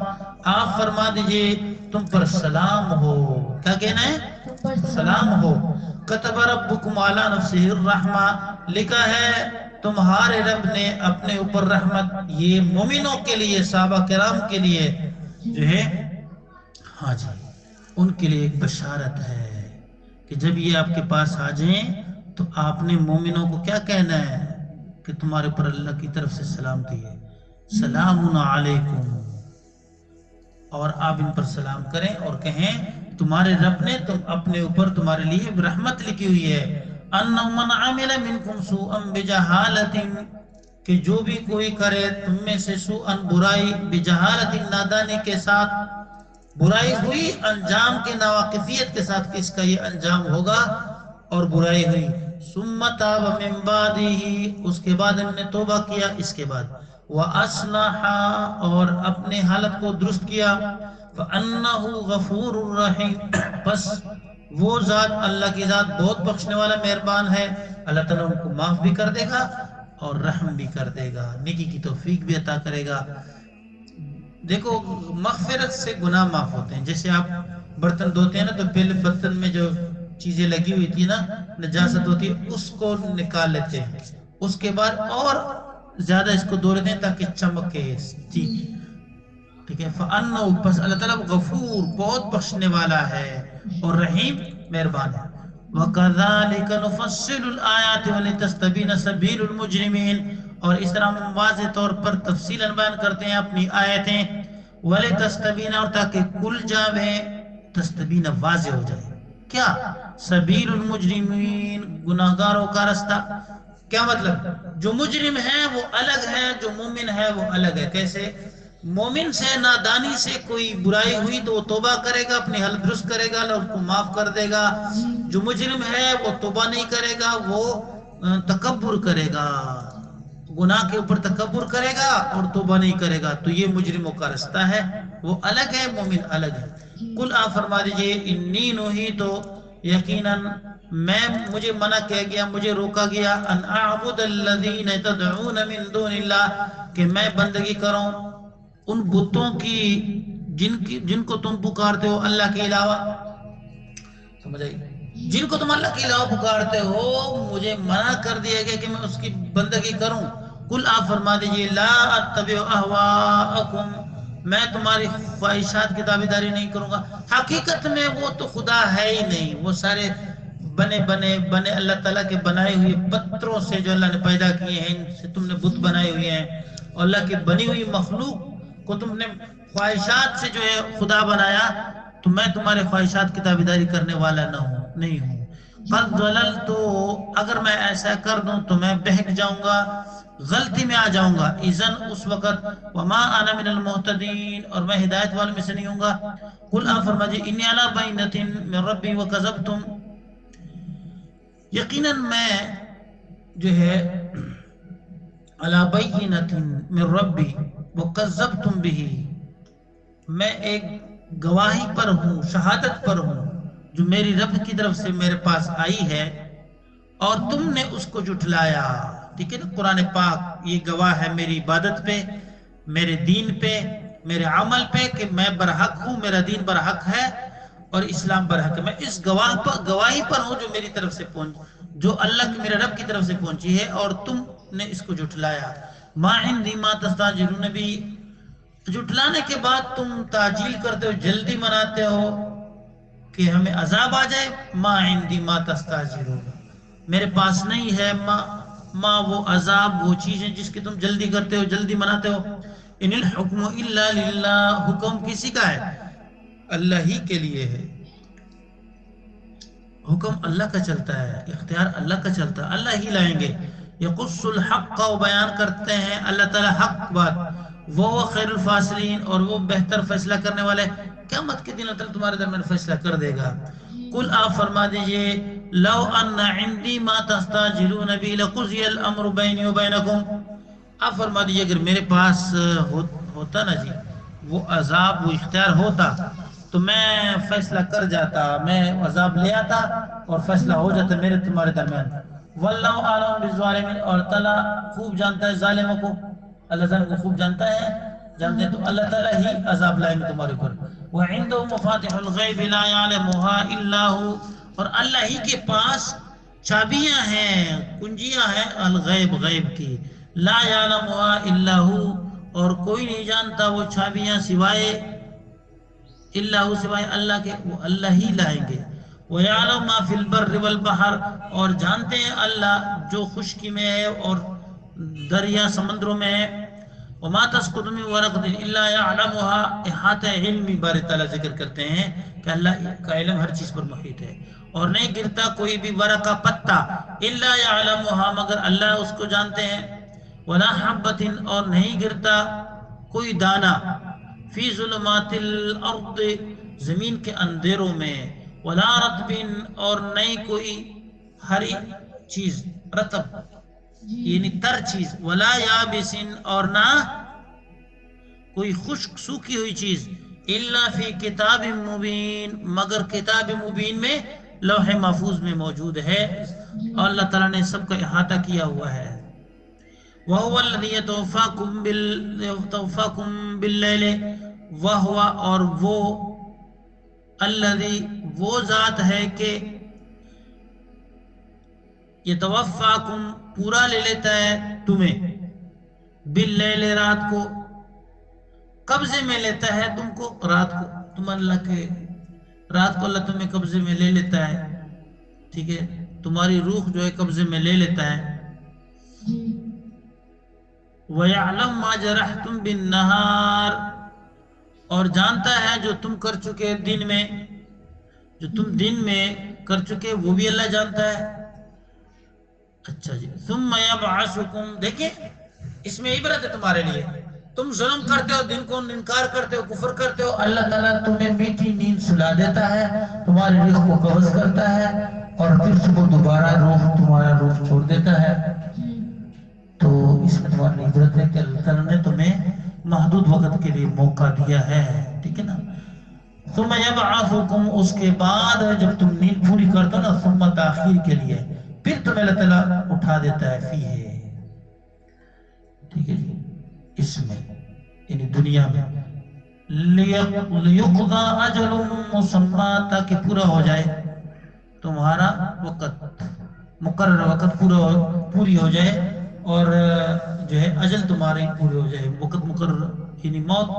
آپ فرما دیجئے تم پر سلام ہو، کیا کہنا ہے؟ سلام ہو۔ كَتَبَ رَبُّكُمْ عَلَى نَفْسِهِ الرَّحْمَةَ، لکھا ہے تمہارے رب نے اپنے اوپر رحمت، یہ مومنوں کے لیے، صحابہ کرام کے لیے جو ہے، ہاں جی، ان کے لیے ایک بشارت ہے کہ جب یہ آپ کے پاس آ جائیں تو آپ نے مومنوں کو کیا کہنا ہے کہ تمہارے پر اللہ کی طرف سے سلامتی ہے، سلام علیکم، اور آپ ان پر سلام کریں اور کہیں تمہارے رب نے تم اپنے اوپر تمہارے لیے رحمت لکھی ہوئی ہے، انہ من عمل منکم سوءا بجہالت، کہ جو بھی کوئی کرے تم میں سے سوءا برائی، بجہالت نادانی کے ساتھ، برائی ہوئی انجام کے ناواقفیت کے ساتھ، کس کا یہ انجام ہوگا اور برائی ہوئی، ثم تاب من بعدہ، اس کے بعد انہوں نے توبہ کیا اس کے بعد، وَأَصْلَحَ، اور اپنے حالت کو درست کیا، فَأَنَّهُ غَفُورٌ رَحِيمٌ، بس وہ ذات اللہ کی ذات بہت بخشنے والا مہربان ہے، اللہ تعالیٰ ان کو معاف بھی کر دے گا اور رحم بھی کر دے گا، نیکی کی توفیق بھی عطا کرے گا۔ دیکھو مغفرت سے گناہ معاف ہوتے ہیں، جیسے آپ برتن دھوتے ہیں نا تو پہلے برتن میں جو چیزیں لگی ہوئی تھی نا، نجاست ہوتی ہے، اس کو نکال لیتے ہیں، اس کے بعد اور زیادہ اس کو دھو لیتے ہیں تاکہ چمکے، ٹھیک ہے، فَأَنَّهُ، پس اللہ تعالیٰ غفور بہت بخشنے والا ہے اور رحیم مہربان ہے۔ وَكَذَلِكَ نُفَصِّلُ الْآيَاتِ وَلِتَسْتَبِينَ سَبِيلُ الْمُجْرِمِينَ، اور اس طرح ہم واضح طور پر تفصیلاً بیان کرتے ہیں اپنی آیتیں، وَلِتَسْتَبِينَ، اور تاکہ کل جاویں، تستبین واضح ہو جائے، کیا؟ سبیل المجرمین، گناہگاروں کا رستہ، کیا مطلب؟ جو مجرم ہے وہ الگ ہے، جو مومن ہے وہ الگ ہے۔ کیسے؟ مومن سے نادانی سے کوئی برائی ہوئی تو وہ توبہ کرے گا، اپنی حالت درست کرے گا، اللہ اس کو معاف کر دے گا۔ جو مجرم ہے وہ توبہ نہیں کرے گا، وہ تکبر کرے گا، گناہ کے اوپر تکبر کرے گا اور توبہ نہیں کرے گا، تو یہ مجرموں کا رستہ ہے، وہ الگ ہے، مومن الگ ہے۔ قل آپ فرما دیجئے انی نہیت، یقیناً مجھے منع کیا گیا، مجھے روکا گیا، ان اعبد الذین تدعون من دون اللہ، کہ میں بندگی کروں ان بتوں کی جن کو تم پکارتے ہو اللہ کے علاوہ، سمجھ آئی؟ جن کو تم اللہ کے علاوہ پکارتے ہو، مجھے منع کر دیا گیا کہ میں اس کی بندگی کروں۔ قل آپ فرما دیجئے لا اتبع اہواءکم، میں تمہاری خواہشات کی تابعداری نہیں کروں گا۔ حقیقت میں وہ تو خدا ہے ہی نہیں، وہ سارے بنے اللہ تعالیٰ کے بنائے ہوئے پتھروں سے جو اللہ نے پیدا کیے ہیں، ان سے تم نے بت بنائے ہوئے ہیں، اور اللہ کی بنی ہوئی مخلوق کو تم نے خواہشات سے جو ہے خدا بنایا، تو میں تمہارے خواہشات کی تابعداری کرنے والا نہیں ہوں۔ قد ضللت، اگر میں ایسا کر دوں تو میں بہک جاؤں گا، غلطی میں آ جاؤں گا، اذن اس وقت، وما انا من المہتدین، اور میں ہدایت والوں میں سے نہیں ہوں گا۔ قل آپ فرمائیے انی علی بینۃ من ربی وکذبتم، یقیناً میں جو ہے علی بینۃ من ربی وکذبتم بہ، میں ایک گواہی پر ہوں، شہادت پر ہوں جو میری رب کی طرف سے میرے پاس آئی ہے اور تم نے اس کو جھٹلایا، ٹھیک ہے نا؟ قرآن پاک یہ گواہ ہے میری عبادت پہ، میرے دین پہ، میرے عمل پہ، کہ میں برحق ہوں، میرا دین برحق ہے اور اسلام برحق ہے۔ میں اس گواہی پر ہوں جو میری طرف سے جو اللہ کی میرے رب کی طرف سے پہنچی ہے، اور تم نے اس کو جھٹلایا۔ ما عندی ما تستعجلون بہ، جھٹلانے کے بعد تم تعجیل کرتے ہو، جلدی مناتے ہو، کہ ہمیں عذاب آ جائے، ما عندی ما تستعجلون، میرے پاس نہیں ہے ما وہ عذاب، وہ چیزیں جس کی تم جلدی کرتے ہو، جلدی مناتے ہو. ان الحکم الا للہ، حکم کسی کا ہے؟ اللہ ہی کے لیے ہے. حکم اللہ کا چلتا ہے، اختیار اللہ کا چلتا ہے، اللہ ہی لائیں گے. یقص الحق، و بیان کرتے ہیں اللہ تعالی حق بات. وہ خیر الفاصلین، اور وہ بہتر فیصلہ کرنے والے. قیامت کے دن اللہ تعالی تمہارے درمیان فیصلہ کر دے گا. قل آپ فرما دیجئے لو ان عندی ما تستعجلون به لقضی الامر بینی و بینکم. آپ فرما دیجئے اگر میرے پاس ہوتا نا جی وہ عذاب، وہ اختیار ہوتا تو میں فیصلہ کر جاتا، میں عذاب لے آتا اور فیصلہ ہو جاتا میرے تمہارے درمیان. واللہ اعلم بالظالمین، اور تعالیٰ خوب جانتا ہے ظالموں کو. اللہ تعالیٰ کو خوب جانتا ہے، جانتے ہیں تو اللہ تعالیٰ ہی عذاب لائیں گے تمہارے اوپر. وعنده مفاتح الغیب لا يعلمها الا هو، اور اللہ ہی کے پاس چابیاں ہیں، کنجیاں ہیں الغیب، غیب کی. لا يعلمها الا هو، اور کوئی نہیں جانتا وہ چابیاں سوائے اللہ، سوائے اللہ کے، وہ اللہ ہی لائیں گے. وَيَعْلَمُ مَا فِي الْبَرِّ وَالْبَحْرِ، اور جانتے ہیں اللہ جو خشکی میں ہے اور دریا سمندروں میں ہے. وَمَا تَسْقُطُ مِنْ وَرَقَةٍ إِلَّا يَعْلَمُهَا، احاطہ علمی بارے تعالیٰ ذکر کرتے ہیں کہ اللہ کا علم ہر چیز پر محیط ہے. اور نہیں گرتا کوئی بھی ورقہ پتا إِلَّا يَعْلَمُهَا، مگر اللہ اس کو جانتے ہیں. وَلَا حَبَّةٍ، اور نہیں گرتا کوئی دانہ فی ظلمات الارض، زمین کے اندھیروں میں. ولا رطب، اور نہیں کوئی ہری چیز، رطب یعنی تر چیز. ولا یابس، اور نہ کوئی خشک سوکھی ہوئی چیز. الا فی کتاب مبین، مگر کتاب مبین میں لوح محفوظ میں موجود ہے، اور اللہ تعالیٰ نے سب کا احاطہ کیا ہوا ہے. وَهُوَ الَّذِي يَتَوَفَّاكُم بِاللَّيْلِ، وَهُوَ، اور وہ الذی، وہ ذات ہے کہ یتوفاکم، پورا لے لیتا ہے تمہیں، باللیل، رات کو، قبضے میں لیتا ہے تم کو رات کو. تم اللہ کے رات کو اللہ تمہیں قبضے میں لے لیتا ہے، ٹھیک ہے، تمہاری روح جو ہے قبضے میں لے لیتا ہے. وَيَعْلَمُ مَا جَرَحْتُمْ بِالنَّهَارِ، اور جانتا ہے جو تم کر چکے دن میں، جو تم دن میں کر چکے وہ بھی اللہ جانتا ہے. اچھا جی. ثُمَّ يَبْعَثُكُمْ، دیکھیں اس میں عبرت ہے تمہارے لیے. تم ظلم کرتے ہو، دن کو انکار کرتے ہو، کفر کرتے ہو، اللہ تعالیٰ تمہیں میٹھی نیند سلا دیتا ہے، تمہاری روح کو قبض کرتا ہے، اور پھر صبح دوبارہ تمہارا روح چھوڑ دیتا ہے. تو اس میں تمہاری عبرت ہے کہ اللہ تعالیٰ نے تمہیں محدود وقت کے لیے موقع دیا ہے، ٹھیک ہے نا. ثم یبعثکم، اس کے بعد جب تم نیند پوری کرتے ہو نا، ثم تاخیر کے لیے، پھر تمہیں اللہ تعالیٰ اٹھا دیتا ہے فیہ، ٹھیک ہے جی، اس میں یعنی دنیا میں. لیقضی اجل مسمی، تاکہ پورا ہو جائے تمہارا وقت، مقرر وقت پوری ہو جائے، اور جو ہے اجل تمہاری پوری ہو جائے، وقت مقرر یعنی موت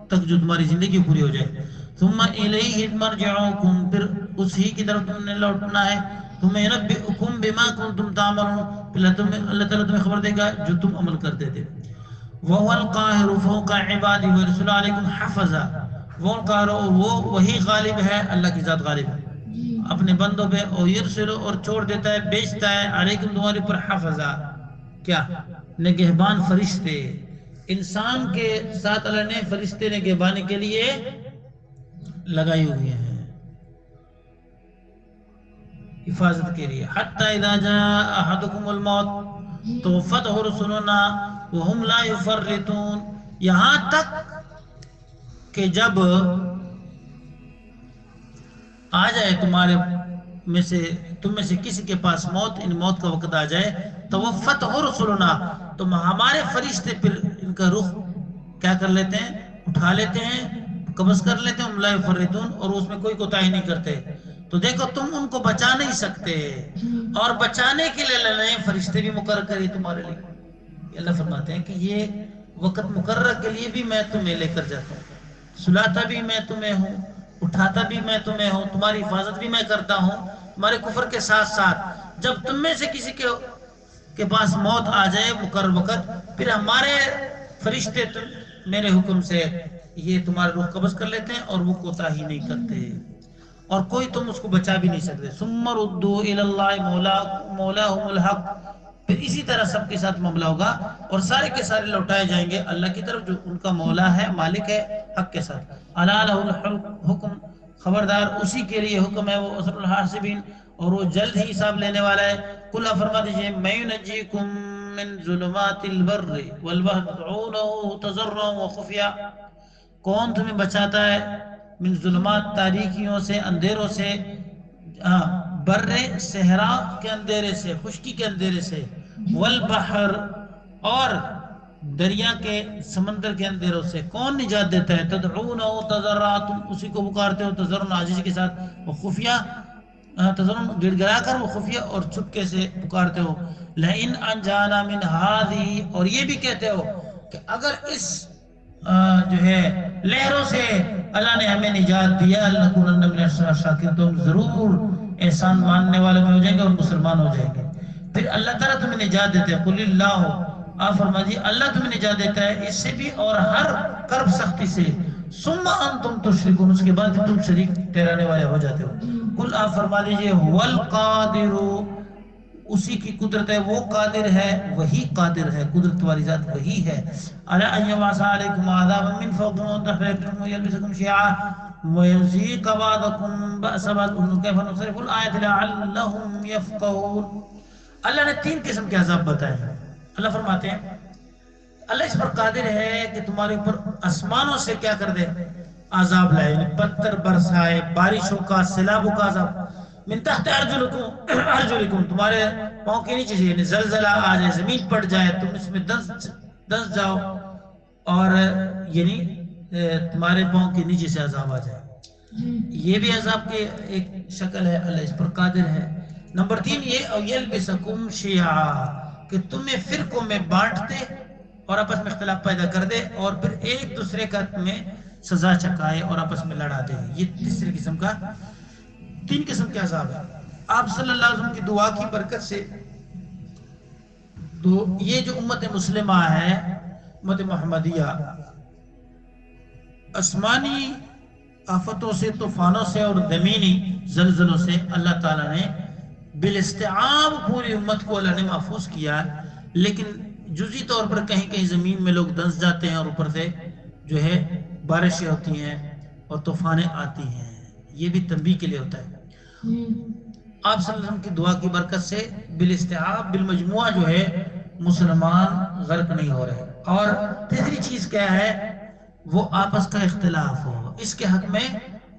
تک جو تمہاری زندگی پوری ہو جائے. ثم الیہ مرجعکم، پھر اسی کی طرف تم نے لوٹنا ہے. ثم ینبئکم بما کنتم تعملون، پھر اللہ تعالیٰ تمہیں خبر دے گا جو تم عمل کرتے تھے. وَهُوَ الْقَاهِرُ فَوْقَ عِبَادِهِ وَيُرْسِلُ عَلَيْكُمْ حَفَظًا، وہ القاہر، وہ وہی غالب ہے، اللہ کی ذات غالب ہے اپنے بندوں پہ. اور یرسل، اور چھوڑ دیتا ہے، بیچتا ہے، علیکم تمہارے پر حفظا، کیا نگہبان فرشتے. انسان کے ساتھ اللہ نے فرشتے نگہبانی کے لیے لگائی ہوئی ہیں، حفاظت کے لیے. حتی اذا جاء احدکم الموت توفته رسلنا وهم لا يفرطون، یہاں تک کہ جب آ جائے تمہارے میں سے، تم میں سے کسی کے پاس موت، ان موت کا وقت آ جائے، توفته رسلنا، تو ہمارے فرشتے پھر ان کا روح کیا کر لیتے ہیں، اٹھا لیتے ہیں، قبض کر لیتے ہیں. ہم لا یفرطون، اور اس میں کوئی کوتاہی نہیں کرتے. تو دیکھو تم ان کو بچا نہیں سکتے، اور بچانے کے لیے اللہ نے فرشتے بھی مقرر کری تمہارے لیے. اللہ فرماتے ہیں کہ یہ وقت مقرر کے لیے بھی میں تمہیں لے کر جاتا ہوں، سلاتا بھی میں تمہیں ہوں، اٹھاتا بھی میں تمہیں ہوں، تمہاری حفاظت بھی میں کرتا ہوں تمہارے کفر کے ساتھ ساتھ۔ جب تم میں سے کسی کے پاس موت آ جائے مقرر وقت، پھر ہمارے فرشتے میرے حکم سے یہ تمہارا روح قبض کر لیتے ہیں اور وہ کوتاہی نہیں کرتے، اور کوئی تم اس کو بچا بھی نہیں سکتے۔ ثم ردوا الی اللہ مولاہم الحق، پھر اسی طرح سب کے ساتھ معاملہ ہوگا اور سارے کے سارے لوٹائے جائیں گے اللہ کی طرف جو ان کا مولا ہے، مالک ہے حق کے ساتھ۔ الا لہ الحکم، خبردار اسی کے لیے حکم ہے، وہ اسر الحاسبین، اور وہ جلد ہی حساب لینے والا ہے۔ قل فرما دیجئے میں ینجیکم من ظلمات البر والبحر تدعونه تضرعا وخفیا، کون تمہیں بچاتا ہے من ظلمات تاریکیوں سے، اندھیروں سے، بر صحرا کے اندھیرے سے، خشکی کے اندھیرے سے، والبحر اور دریا کے سمندر کے اندھیروں سے، کون نجات دیتا ہے؟ تدعونه تضرعا، تم اسی کو پکارتے ہو تضرعا عاجزی کے ساتھ، وخفیا تضرعا گڑ گڑا کر، وہ خفیہ اور چھپکے سے پکارتے ہو۔ لئن انجانا من هذه، اور یہ بھی کہتے ہو کہ اگر اس جو ہے لہروں سے اللہ نے ہمیں نجات دیا، لنکونن من الشاکرین، تو ہم ضرور احسان ماننے والوں میں ہو جائیں گے اور مسلمان ہو جائیں گے۔ پھر اللہ تعالیٰ تمہیں نجات دیتے ہیں، قل اللہ، آپ فرما دیجیے اللہ تمہیں نجات دیتا ہے اس سے بھی اور ہر کرب سختی سے، ثم انتم تشرکون، اس کے بعد تم شریک ٹھہرانے والے ہو جاتے ہو۔ قل آپ فرما دیجیے هو القادر، اسی کی قدرت ہے، وہ قادر ہے، وہی قادر ہے، قدرت والی ذات وہی ہے۔ الا ان یبعث علیکم عذابا من فوقکم وتحت ویلبسکم شیعا ویذیق بعضکم بأس بعض کیف نصرف الآیات لعلہم یفقہون۔ اللہ نے 3 قسم کے عذاب بتائے ہیں۔ اللہ فرماتے ہیں اللہ اس پر قادر ہے کہ تمہارے اوپر آسمانوں سے کیا کر دے، عذاب لائے، یعنی پتھر برسائے، بارشوں کا، سیلابوں کا عذاب، من تحت ارجلکم، تمہارے پاؤں کے نیچے سے، یعنی زلزلہ آ جائے، زمین پٹ جائے، تم اس میں دس جاؤ، اور یعنی تمہارے پاؤں کے نیچے سے عذاب آ جائے، یہ بھی عذاب کی ایک شکل ہے، اللہ اس پر قادر ہے۔ نمبر 3 یہ او یلبسکم شیعا، کہ تمہیں فرقوں میں بانٹ دے اور آپس میں اختلاف پیدا کر دے، اور پھر ایک دوسرے کا تمہیں سزا چکائے اور آپس میں لڑا دے۔ یہ تیسری قسم کا 3 قسم کے عذاب ہے۔ آپ صلی اللہ علیہ وسلم کی دعا کی برکت سے یہ جو امت مسلمہ ہے، امت محمدیہ، آسمانی آفتوں سے، طوفانوں سے اور زمینی زلزلوں سے اللہ تعالیٰ نے بالاستعاب پوری امت کو اللہ نے محفوظ کیا، لیکن جزئی طور پر کہیں کہیں زمین میں لوگ دنس جاتے ہیں اور اوپر سے جو ہے بارشیں ہوتی ہیں اور طوفانیں آتی ہیں، یہ بھی تنبیہ کے لیے ہوتا ہے۔ آپ صلی اللہ علیہ وسلم کی دعا کی برکت سے بالاستعاب بالمجموعہ جو ہے مسلمان غرق نہیں ہو رہے۔ اور تیسری چیز کیا ہے؟ وہ آپس کا اختلاف ہو، اس کے حق میں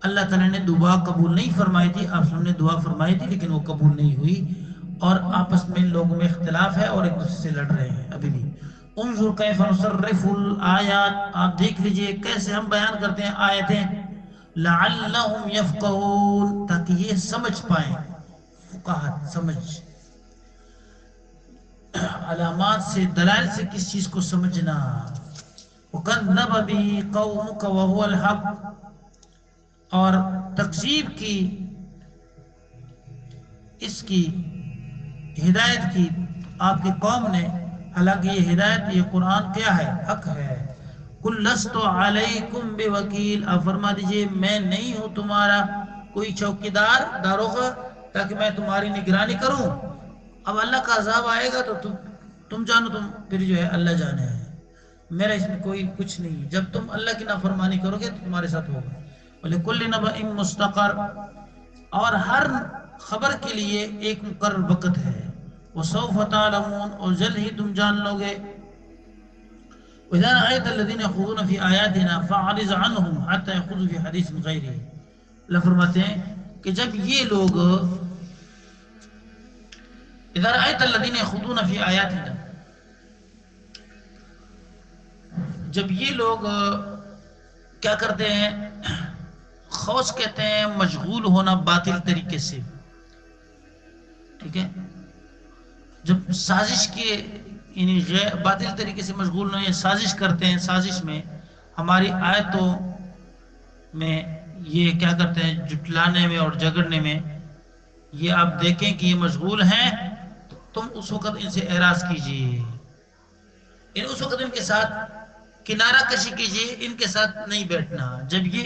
اللہ تعالیٰ نے دعا قبول نہیں فرمائی تھی، آپ نے دعا فرمائی تھی لیکن وہ قبول نہیں ہوئی، اور آپس میں لوگوں میں اختلاف ہے اور ایک دوسرے سے لڑ رہے ہیں ابھی بھی۔ انظر کیف نصرف الآیات، آپ دیکھ لیجئے کیسے ہم بیان کرتے ہیں آیتیں، لعلہم یفقہون، تاکہ یہ سمجھ پائیں، فقاہت سمجھ، علامات سے، دلائل سے کس چیز کو سمجھنا۔ وَكَذَّبَ بِهِ قَوْمُكَ وَهُوَ الْحَقُّ، اور تکذیب کی اس کی ہدایت کی آپ کی قوم نے، حالانکہ یہ ہدایت، یہ قرآن کیا ہے؟ حق ہے۔ قُلْ لَسْتُ عَلَيْكُمْ بِوَكِيلٍ، آپ فرما دیجئے میں نہیں ہوں تمہارا کوئی چوکیدار، داروغہ، تاکہ میں تمہاری نگرانی کروں۔ اب اللہ کا عذاب آئے گا تو تم جانو، تم پھر جو ہے اللہ جانے ہے، میرا اس میں کوئی کچھ نہیں۔ جب تم اللہ کی نافرمانی کرو گے تو تمہارے ساتھ ہوگا۔ وَلِكُلِّ نَبَإٍ مُسْتَقَرٌّ، اور ہر خبر کے لیے ایک مقرر وقت ہے۔ وَسَوْفَ تَعْلَمُونَ، اور جلد ہی تم جان لو گے۔ وَإِذَا رَأَيْتَ الَّذِينَ يَخُوضُونَ فِي آيَاتِنَا فَأَعْرِضْ عَنْهُمْ حَتَّى يَخُوضُوا فِي حَدِيثٍ غَيْرِهِ، اللہ فرماتے ہیں کہ جب یہ لوگ، اِذَا رَأَيْتَ الَّذِينَ يَخُوضُونَ فِي آيَاتِنَا، جب یہ لوگ کیا کرتے ہیں، خوض کہتے ہیں مشغول ہونا باطل طریقے سے، ٹھیک ہے، جب سازش کے یعنی باطل طریقے سے مشغول نہیں، سازش کرتے ہیں، سازش میں ہماری آیتوں میں یہ کیا کرتے ہیں جٹلانے میں اور جھگڑنے میں، یہ آپ دیکھیں کہ یہ مشغول ہیں تو تم اس وقت ان سے اعراض کیجیے، اس وقت ان کے ساتھ کنارہ کشی کیجیے، ان کے ساتھ نہیں بیٹھنا جب یہ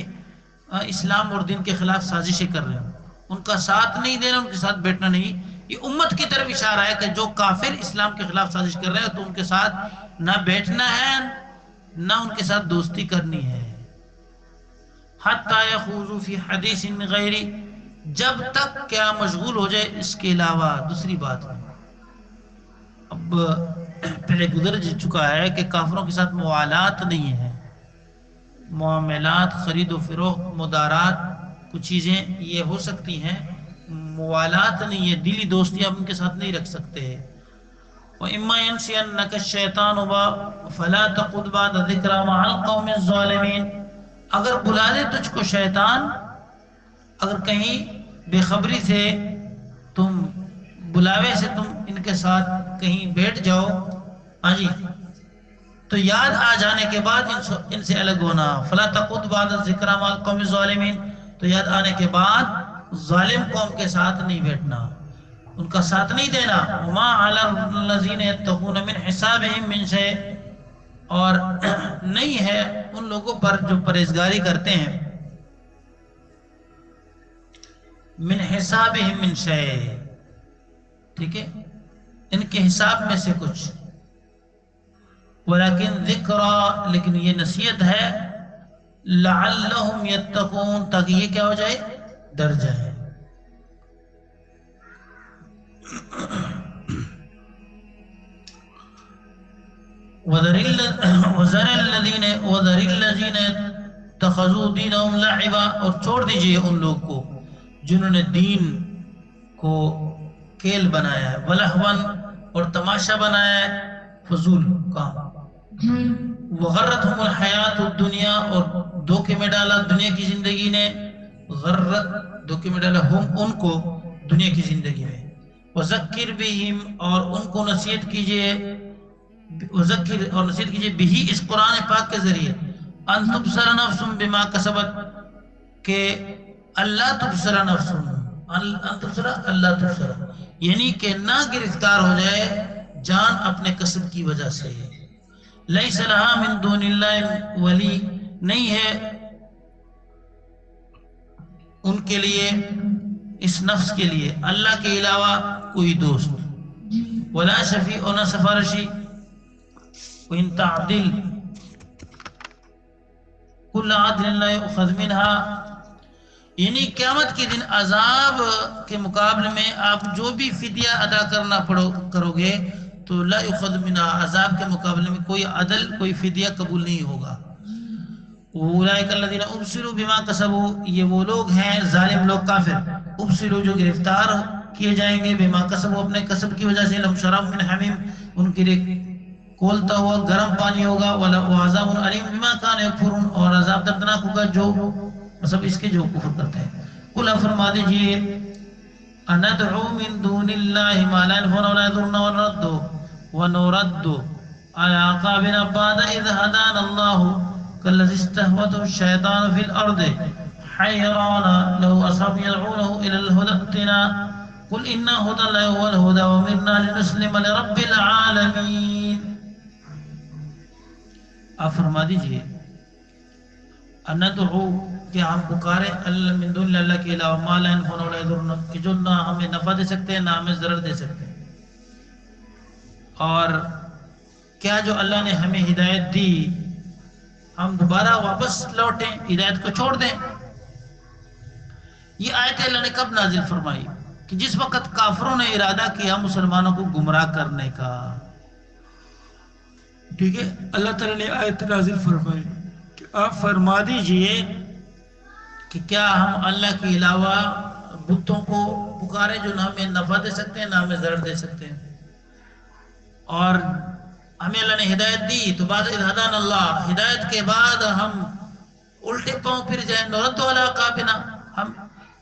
اسلام اور دین کے خلاف سازشیں کر رہے ہیں، ان کا ساتھ نہیں دینا، ان کے ساتھ بیٹھنا نہیں۔ یہ امت کی طرف اشارہ ہے کہ جو کافر اسلام کے خلاف سازش کر رہے ہیں تو ان کے ساتھ نہ بیٹھنا ہے نہ ان کے ساتھ دوستی کرنی ہے۔ حتی یخوضوا فی حدیث غیری، جب تک کیا مشغول ہو جائے اس کے علاوہ دوسری بات میں۔ اب پہلے گزر چکا ہے کہ کافروں کے ساتھ موالات نہیں ہے، معاملات، خرید و فروخت، مدارات، کچھ چیزیں یہ ہو سکتی ہیں، موالات نہیں ہے، دلی دوستی آپ ان کے ساتھ نہیں رکھ سکتے۔ وَإِمَّا يَنْسِيَنَّكَ الشَّيْطَانُ فَلَا تَقُعُدْ بَعْدَ الذِّكْرَىٰ مَعَ الْقَوْمِ الظَّالِمِينَ، اگر بلا دے تجھ کو شیطان، اگر کہیں بے خبری سے تم بلاوے سے تم ان کے ساتھ کہیں بیٹھ جاؤ، ہاں جی، تو یاد آ جانے کے بعد ان سے الگ ہونا۔ فلا تقعد بعد الذکری مع القوم الظالمین، تو یاد آنے کے بعد ظالم قوم کے ساتھ نہیں بیٹھنا، ان کا ساتھ نہیں دینا۔ وما علی الذین یتقون من حسابهم من شیء، اور نہیں ہے ان لوگوں پر جو پرہیزگاری کرتے ہیں، من حسابهم من شیء، ٹھیک ہے، ان کے حساب میں سے کچھ، ولیکن ذکرى، لیکن یہ نصیحت ہے، لعلہم یتقون، تاکہ یہ کیا ہو جائے، ڈر جائے۔ وذر الذین اتخذوا دینہم لعبا، اور چھوڑ دیجئے ان لوگ کو جنہوں نے دین کو کھیل بنایا ہے، ولہوا، اور تماشا بنایا ہے، فضول کام، وغرتہم الحیات الدنیا، اور دھوکے میں ڈالا دنیا کی زندگی نے، غرت، دھوکے میں ڈالا ہم، ان کو، دنیا کی زندگی میں، وذکر بہم، اور ان کو نصیحت کیجئے، وذکر، اور نصیحت کیجئے بہی، اس قرآن پاک کے ذریعے، ان تبصر نفس بما کسبت، کہ اللہ تبصر نفس، ان تبصر اللہ تبصر، یعنی کہ نہ گرفتار ہو جائے جان اپنے کسب کی وجہ سے۔ لیس لہا من دون اللہ ولی، نہیں ہے ان کے لیے، اس نفس کے لیے اللہ کے علاوہ کوئی دوست، ولا شفیع، اور نہ سفارشی، وَإِن تَعْدِلْ كُلَّ عَدْلٍ لَا يُؤْخَذْ مِنْهَا، یعنی قیامت کے دن عذاب کے مقابلے میں آپ جو بھی فدیہ ادا کرنا کرو گے تو لا یؤخذ منها، عذاب کے مقابلے میں کوئی عدل، کوئی فدیہ قبول نہیں ہوگا۔ اولئک الذین ابصروا بما کسبوا، یہ وہ لوگ ہیں ظالم لوگ، کافر، ابصروا، جو گرفتار کیے جائیں گے، بما کسبوا، اپنے کسب کی وجہ سے، لهم شراب من حمیم، ان کے لیے کھولتا ہوا گرم پانی ہوگا، وعذاب علیم بما كانوا یکفرون، اور عذاب دردناک ہوگا جو مطلب اس کے جو کفر کرتے ہیں۔ قل فرما دیجئے، اندعو من دون اللہ ما لا ينفعنا ولا يضرنا ونرد على اعقابنا بعد اذ هدانا الله كالذي استهوته الشيطان في الارض حيران له اصحاب يدعونه الى الهدى ائتنا قل ان هدى الله هو الهدى وامرنا لنسلم لرب العالمين۔ آپ فرما دیجئے، اندعو، کہ ہم پکارے، اللہ من دون اللہ کے علاوہ، ما لا ينفعنا ولا يضرنا، کہ جو نہ ہمیں نفع دے سکتے ہیں نہ ہمیں ضرر دے سکتے ہیں، اور کیا جو اللہ نے ہمیں ہدایت دی ہم دوبارہ واپس لوٹیں، ہدایت کو چھوڑ دیں۔ یہ آیت اللہ نے کب نازل فرمائی؟ کہ جس وقت کافروں نے ارادہ کیا مسلمانوں کو گمراہ کرنے کا، ٹھیک ہے، اللہ تعالیٰ نے آیت نازل فرمائی کہ آپ فرما دیجئے کہ کیا ہم اللہ کے علاوہ بتوں کو پکارے جو نہ ہمیں نفع دے سکتے ہیں نہ ہمیں ضرر دے سکتے ہیں، اور ہمیں اللہ نے ہدایت دی تو بعد ہدان اللہ، ہدایت کے بعد ہم الٹے پاؤں پھر جائیں، نرد علی اعقابنا، ہم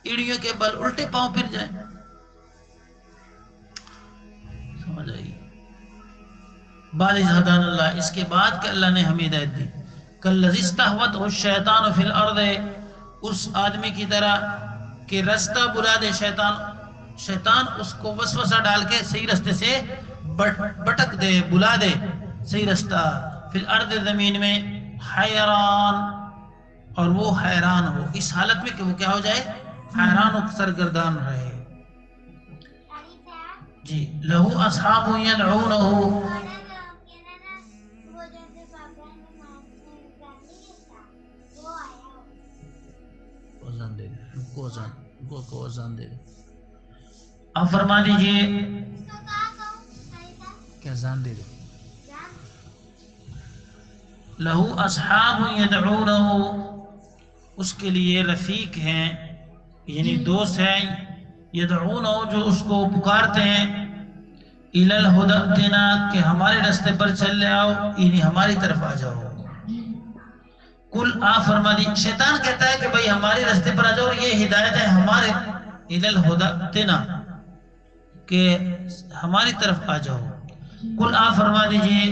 ایڑیوں کے بل الٹے پاؤں پھر جائیں۔ سمجھ آئی؟ بعد ہدان اللہ، اس کے بعد کہ اللہ نے ہمیں ہدایت دی، کالذی استہوته الشیطان فی الارض، اس آدمی کی طرح کہ رستہ بلا دے شیطان اس کو وسوسہ ڈال کے صحیح رستے سے بٹک دے، بلا دے صحیح رستہ، فی الارض زمین میں حیران، اور وہ حیران ہو، اس حالت میں کہ وہ کیا ہو جائے، حیران و سرگردان رہے. جی لہو اصحاب یدعونہ، اب فرما دیجئے کیا زان دے دے، لہو اصحاب یدعونہ، اس کے لیے رفیق ہیں یعنی دوست ہیں، یدعونہ جو اس کو پکارتے ہیں، الی الہدی ائتنا کہ ہمارے راستے پر چل آؤ، یعنی ہماری طرف آ جاؤ. کل آپ فرما دی، شیطان کہتا ہے کہ بھئی ہمارے راستے پر آ جاؤ، اور یہ ہدایت ہے ہمارے الی الہدی ائتنا کہ ہماری طرف آ جاؤ. کل آپ فرما دیجئے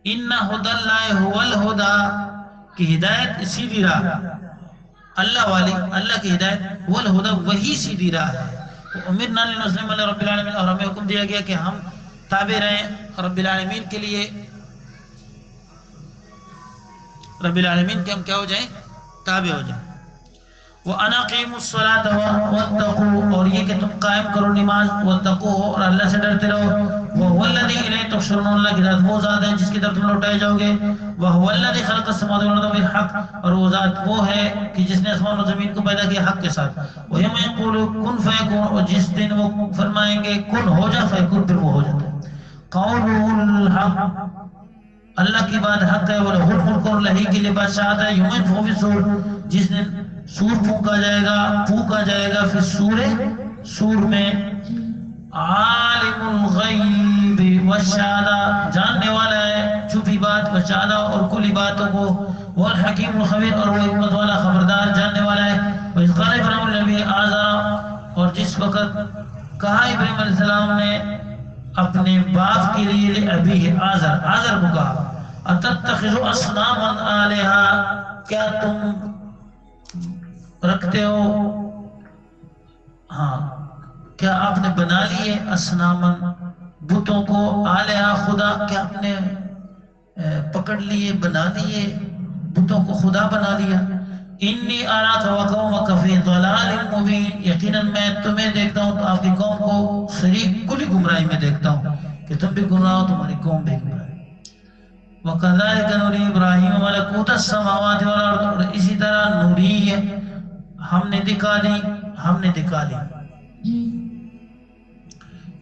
ان ہدی اللہ هو الہدی کہ ہدایت سیدھی راہ اللہ والی، اللہ کی ہدایت هو الہدی وہی سیدھی راہ ہے. امرنا لنسلم لرب العالمین، اور ہمیں حکم دیا گیا کہ ہم تابع رہیں رب العالمین کے لیے، رب العالمین کے ہم کیا ہو جائیں، تابع ہو جائیں. وَأَنْ أَقِيمُوا الصَّلَاةَ وَاتَّقُوا، اور یہ کہ تم قائم کرو نماز، وَاتَّقُوا اور اللہ سے ڈرتے رہو. وَهُوَ الَّذِي إِلَيْهِ تُحْشَرُونَ، اللہ کی ذات وہ ذات ہے جس کی طرف تم لوٹائے جاؤ گے. وَهُوَ الَّذِي خَلَقَ السَّمَاوَاتِ وَالْأَرْضَ بِالْحَقِّ، اور وہ ذات وہ ہے کہ جس نے آسمان و زمین کو پیدا کیا حق کے ساتھ. وَيَوْمَ يَقُولُ كُن فَيَكُونُ، اور جس دن وہ فرمائیں گے کن ہو جا، فَيَكُونُ پھر وہ ہو جاتا ہے. قَوْلُهُ الْحَقُّ، اللہ کی بات حق ہے. وَلَهُ الْمُلْكُ، اور اللہ کے لیے بادشاہت ہے. يَوْمَ يُنفَخُ فِي الصُّورِ، جس دن سور پھونکا جائے گا فی الصور، سور میں. عالم الغیب والشہادہ، جاننے والا ہے چھپی بات، والشہادہ اور کلی باتوں کو. والحکیم الخبیر، اور وہ حکمت والا خبردار جاننے والا ہے. وَإِذْ قَالَ إِبْرَاهِيمُ لِأَبِيهِ آزَرَ، اور جس وقت کہا ابراہیم علیہ السلام نے اپنے باپ کے لیے ابیہ آزر کو کہا، اتتخذ اصناما آلہہ، کیا تم رکھتے ہو، ہاں کیا آپ نے بنا لیے اصنامن بتوں کو، آلہہ خدا، کیا آپ نے پکڑ لیے بنا لیے بتوں کو خدا بنا لیا. انی اراک وقومک فی ضلال مبین، یقیناً میں تمہیں دیکھتا ہوں تو آپ کی قوم کو شریک کلی گمراہی میں دیکھتا ہوں کہ تم بھی گمراہ ہو، تمہاری قوم بھی گمراہ. وَكَذَلِكَ نُرِي إِبْرَاهِيمَ مَلَكُوتَ السَّمَاوَاتِ وَالْأَرْضِ، اور اسی طرح نوری ہم نے دکھا دی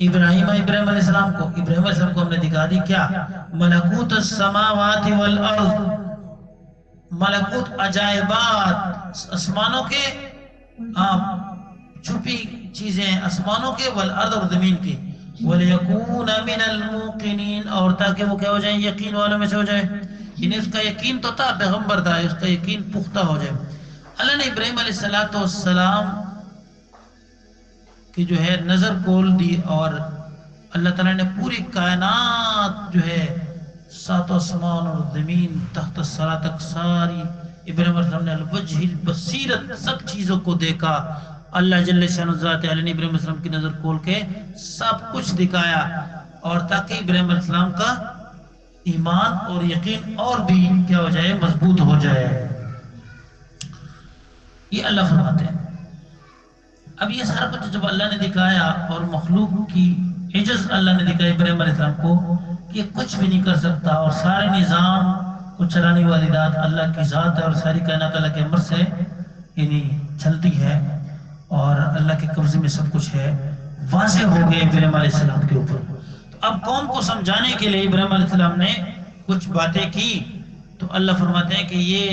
ابراہیم علیہ السلام کو ہم نے دکھا دی کیا، ملکوت السماوات والارض، ملکوت عجائبات آسمانوں کے، چھپی چیزیں آسمانوں کے، والارض اور زمین کی. وَلِيَكُونَ مِنَ الْمُوقِنِينَ، اور تاکہ وہ کیا ہو جائیں، یقین والوں میں سے ہو جائیں. انہیں اس کا یقین تو تھا، پیغمبر تھا، اس کا یقین پختہ ہو جائے. اللہ نے ابراہیم علیہ السلام کی جو ہے نظر کھول دی، اور اللہ تعالیٰ نے پوری کائنات جو ہے، سات آسمان اور زمین تحت الثری تک ساری ابراہیم علیہ السلام نے الوجہ البصیرت سب چیزوں کو دیکھا. اللہ جل شانہ ذات علی نے ابراہیم علیہ السلام کی نظر کھول کے سب کچھ دکھایا، اور تاکہ ابراہیم علیہ السلام کا ایمان اور یقین اور بھی کیا ہو جائے، مضبوط ہو جائے. یہ اللہ فرماتے ہیں. اب یہ سارا کچھ جب اللہ نے دکھایا، اور مخلوق کی عجز اللہ نے دکھائی ابراہیم علیہ السلام کو کہ یہ کچھ بھی نہیں کر سکتا، اور سارے نظام کو چلانے والی ذات اللہ کی ذات ہے، اور ساری کائنات اللہ کے امر سے یعنی چلتی ہے، اور اللہ کے قبضے میں سب کچھ ہے. واضح ہو گئے ابراہیم علیہ السلام کے اوپر. تو اب قوم کو سمجھانے کے لیے ابراہیم علیہ السلام نے کچھ باتیں کی، تو اللہ فرماتے ہیں کہ یہ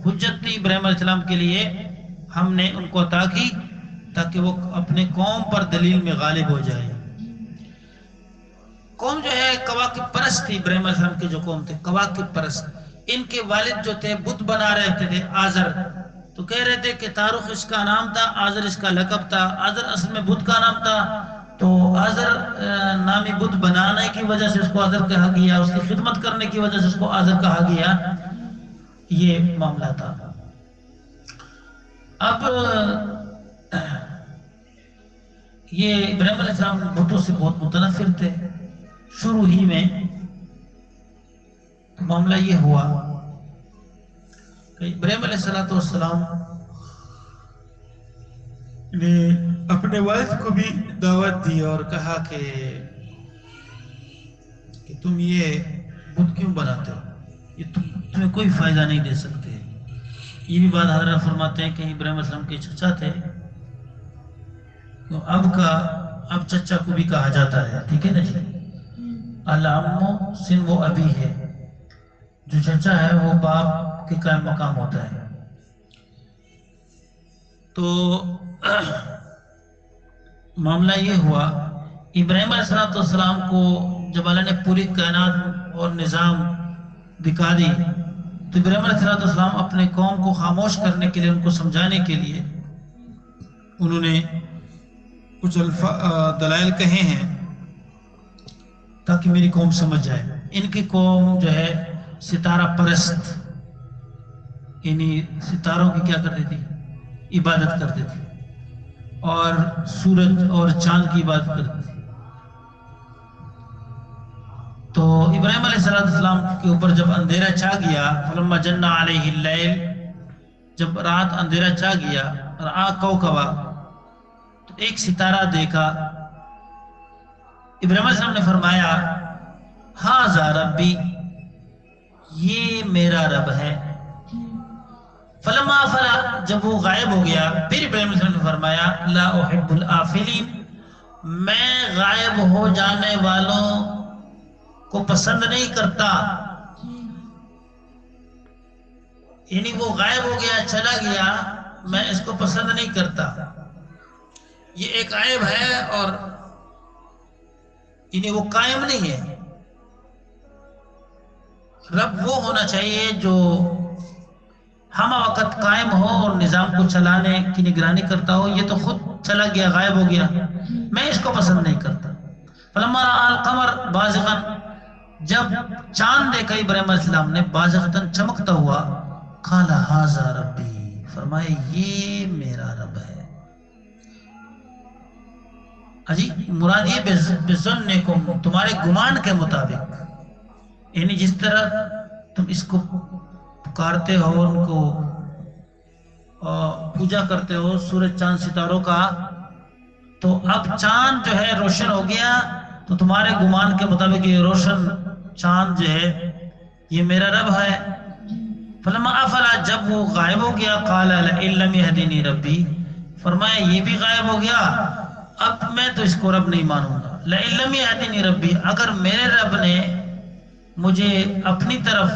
حجت تھی ابراہیم علیہ السلام کے لیے، ہم نے ان کو عطا کی تاکہ وہ اپنے قوم پر دلیل میں غالب ہو جائے. قوم جو ہے کواکب پرست تھی، ابراہیم علیہ السلام کی جو قوم تھی کواکب پرست. ان کے والد جو تھے بت بنا رہتے تھے، آزر، تو کہہ رہے تھے کہ تاروخ اس کا نام تھا، آزر اس کا لقب تھا. آزر اصل میں بت کا نام تھا، تو آزر نامی بت بنانے کی وجہ سے اس کو آزر کہا گیا، اس کی خدمت کرنے کی وجہ سے اس کو آزر کہا گیا. یہ معاملہ تھا. اب یہ ابراہیم علیہ السلام بتوں سے بہت متنفر تھے شروع ہی میں. معاملہ یہ ہوا کہ ابراہیم علیہ السلام نے اپنے والد کو بھی دعوت دی اور کہا کہ تم یہ بت کیوں بناتے ہو, یہ تمہیں کوئی فائدہ نہیں دے سکتے. یہ بھی بات حضرت فرماتے ہیں کہ ابراہیم علیہ السلام کے چچا تھے, تو اب چچا کو بھی کہا جاتا ہے, ٹھیک ہے نا جی. العمو سن وہ ابی ہے, جو چچا ہے وہ باپ کے قائم مقام ہوتا ہے. تو معاملہ یہ ہوا, ابراہیم علیہ السلام کو جب اللہ نے پوری کائنات اور نظام دکھا دی تو ابراہیم علیہ السلام اپنے قوم کو خاموش کرنے کے لیے, ان کو سمجھانے کے لیے انہوں نے کچھ دلائل کہے ہیں تاکہ میری قوم سمجھ جائے. ان کی قوم جو ہے ستارہ پرست, یعنی ستاروں کی کیا کرتی تھی, عبادت کرتے تھے, اور سورج اور چاند کی عبادت کرتے تھے. تو ابراہیم علیہ السلام کے اوپر جب اندھیرا چھا گیا, فلما جن علیہ اللیل, جب رات اندھیرا چھا گیا, رآ کوکبا, تو ایک ستارہ دیکھا. ابراہیم علیہ السلام نے فرمایا ھذا ربی, یہ میرا رب ہے. فلما افلا, جب وہ غائب ہو گیا, پھر ابراہیم علیہ السلام نے فرمایا لا احب الآفلین, میں غائب ہو جانے والوں کو پسند نہیں کرتا. یعنی وہ غائب ہو گیا, چلا گیا, میں اس کو پسند نہیں کرتا. یہ ایک عیب ہے, اور یعنی وہ قائم نہیں ہے. رب وہ ہونا چاہیے جو ہم وقت قائم ہو اور نظام کو چلانے کی نگرانی کرتا ہو. یہ تو خود چلا گیا, غائب ہو گیا, میں اس کو پسند نہیں کرتا. فلما رأى القمر بازغا, جب چاند دیکھا ابراہیم علیہ السلام نے بازغتاً چمکتا ہوا, قال ھذا ربی, فرمایا یہ میرا رب ہے. اجی مراد یہ بظنکم, تمہارے گمان کے مطابق, یعنی جس طرح تم اس کو پکارتے ہو, ان کو پوجا کرتے ہو سورج چاند ستاروں کا, تو اب چاند جو ہے روشن ہو گیا, تو تمہارے گمان کے مطابق یہ روشن چاند جو ہے یہ میرا رب ہے. فلما افلا, جب وہ غائب ہو گیا, قال لئن لم يهدني ربی, فرمایا یہ بھی غائب ہو گیا, اب میں تو اس کو رب نہیں مانوں گا. لئن لم يهدني ربی, اگر میرے رب نے مجھے اپنی طرف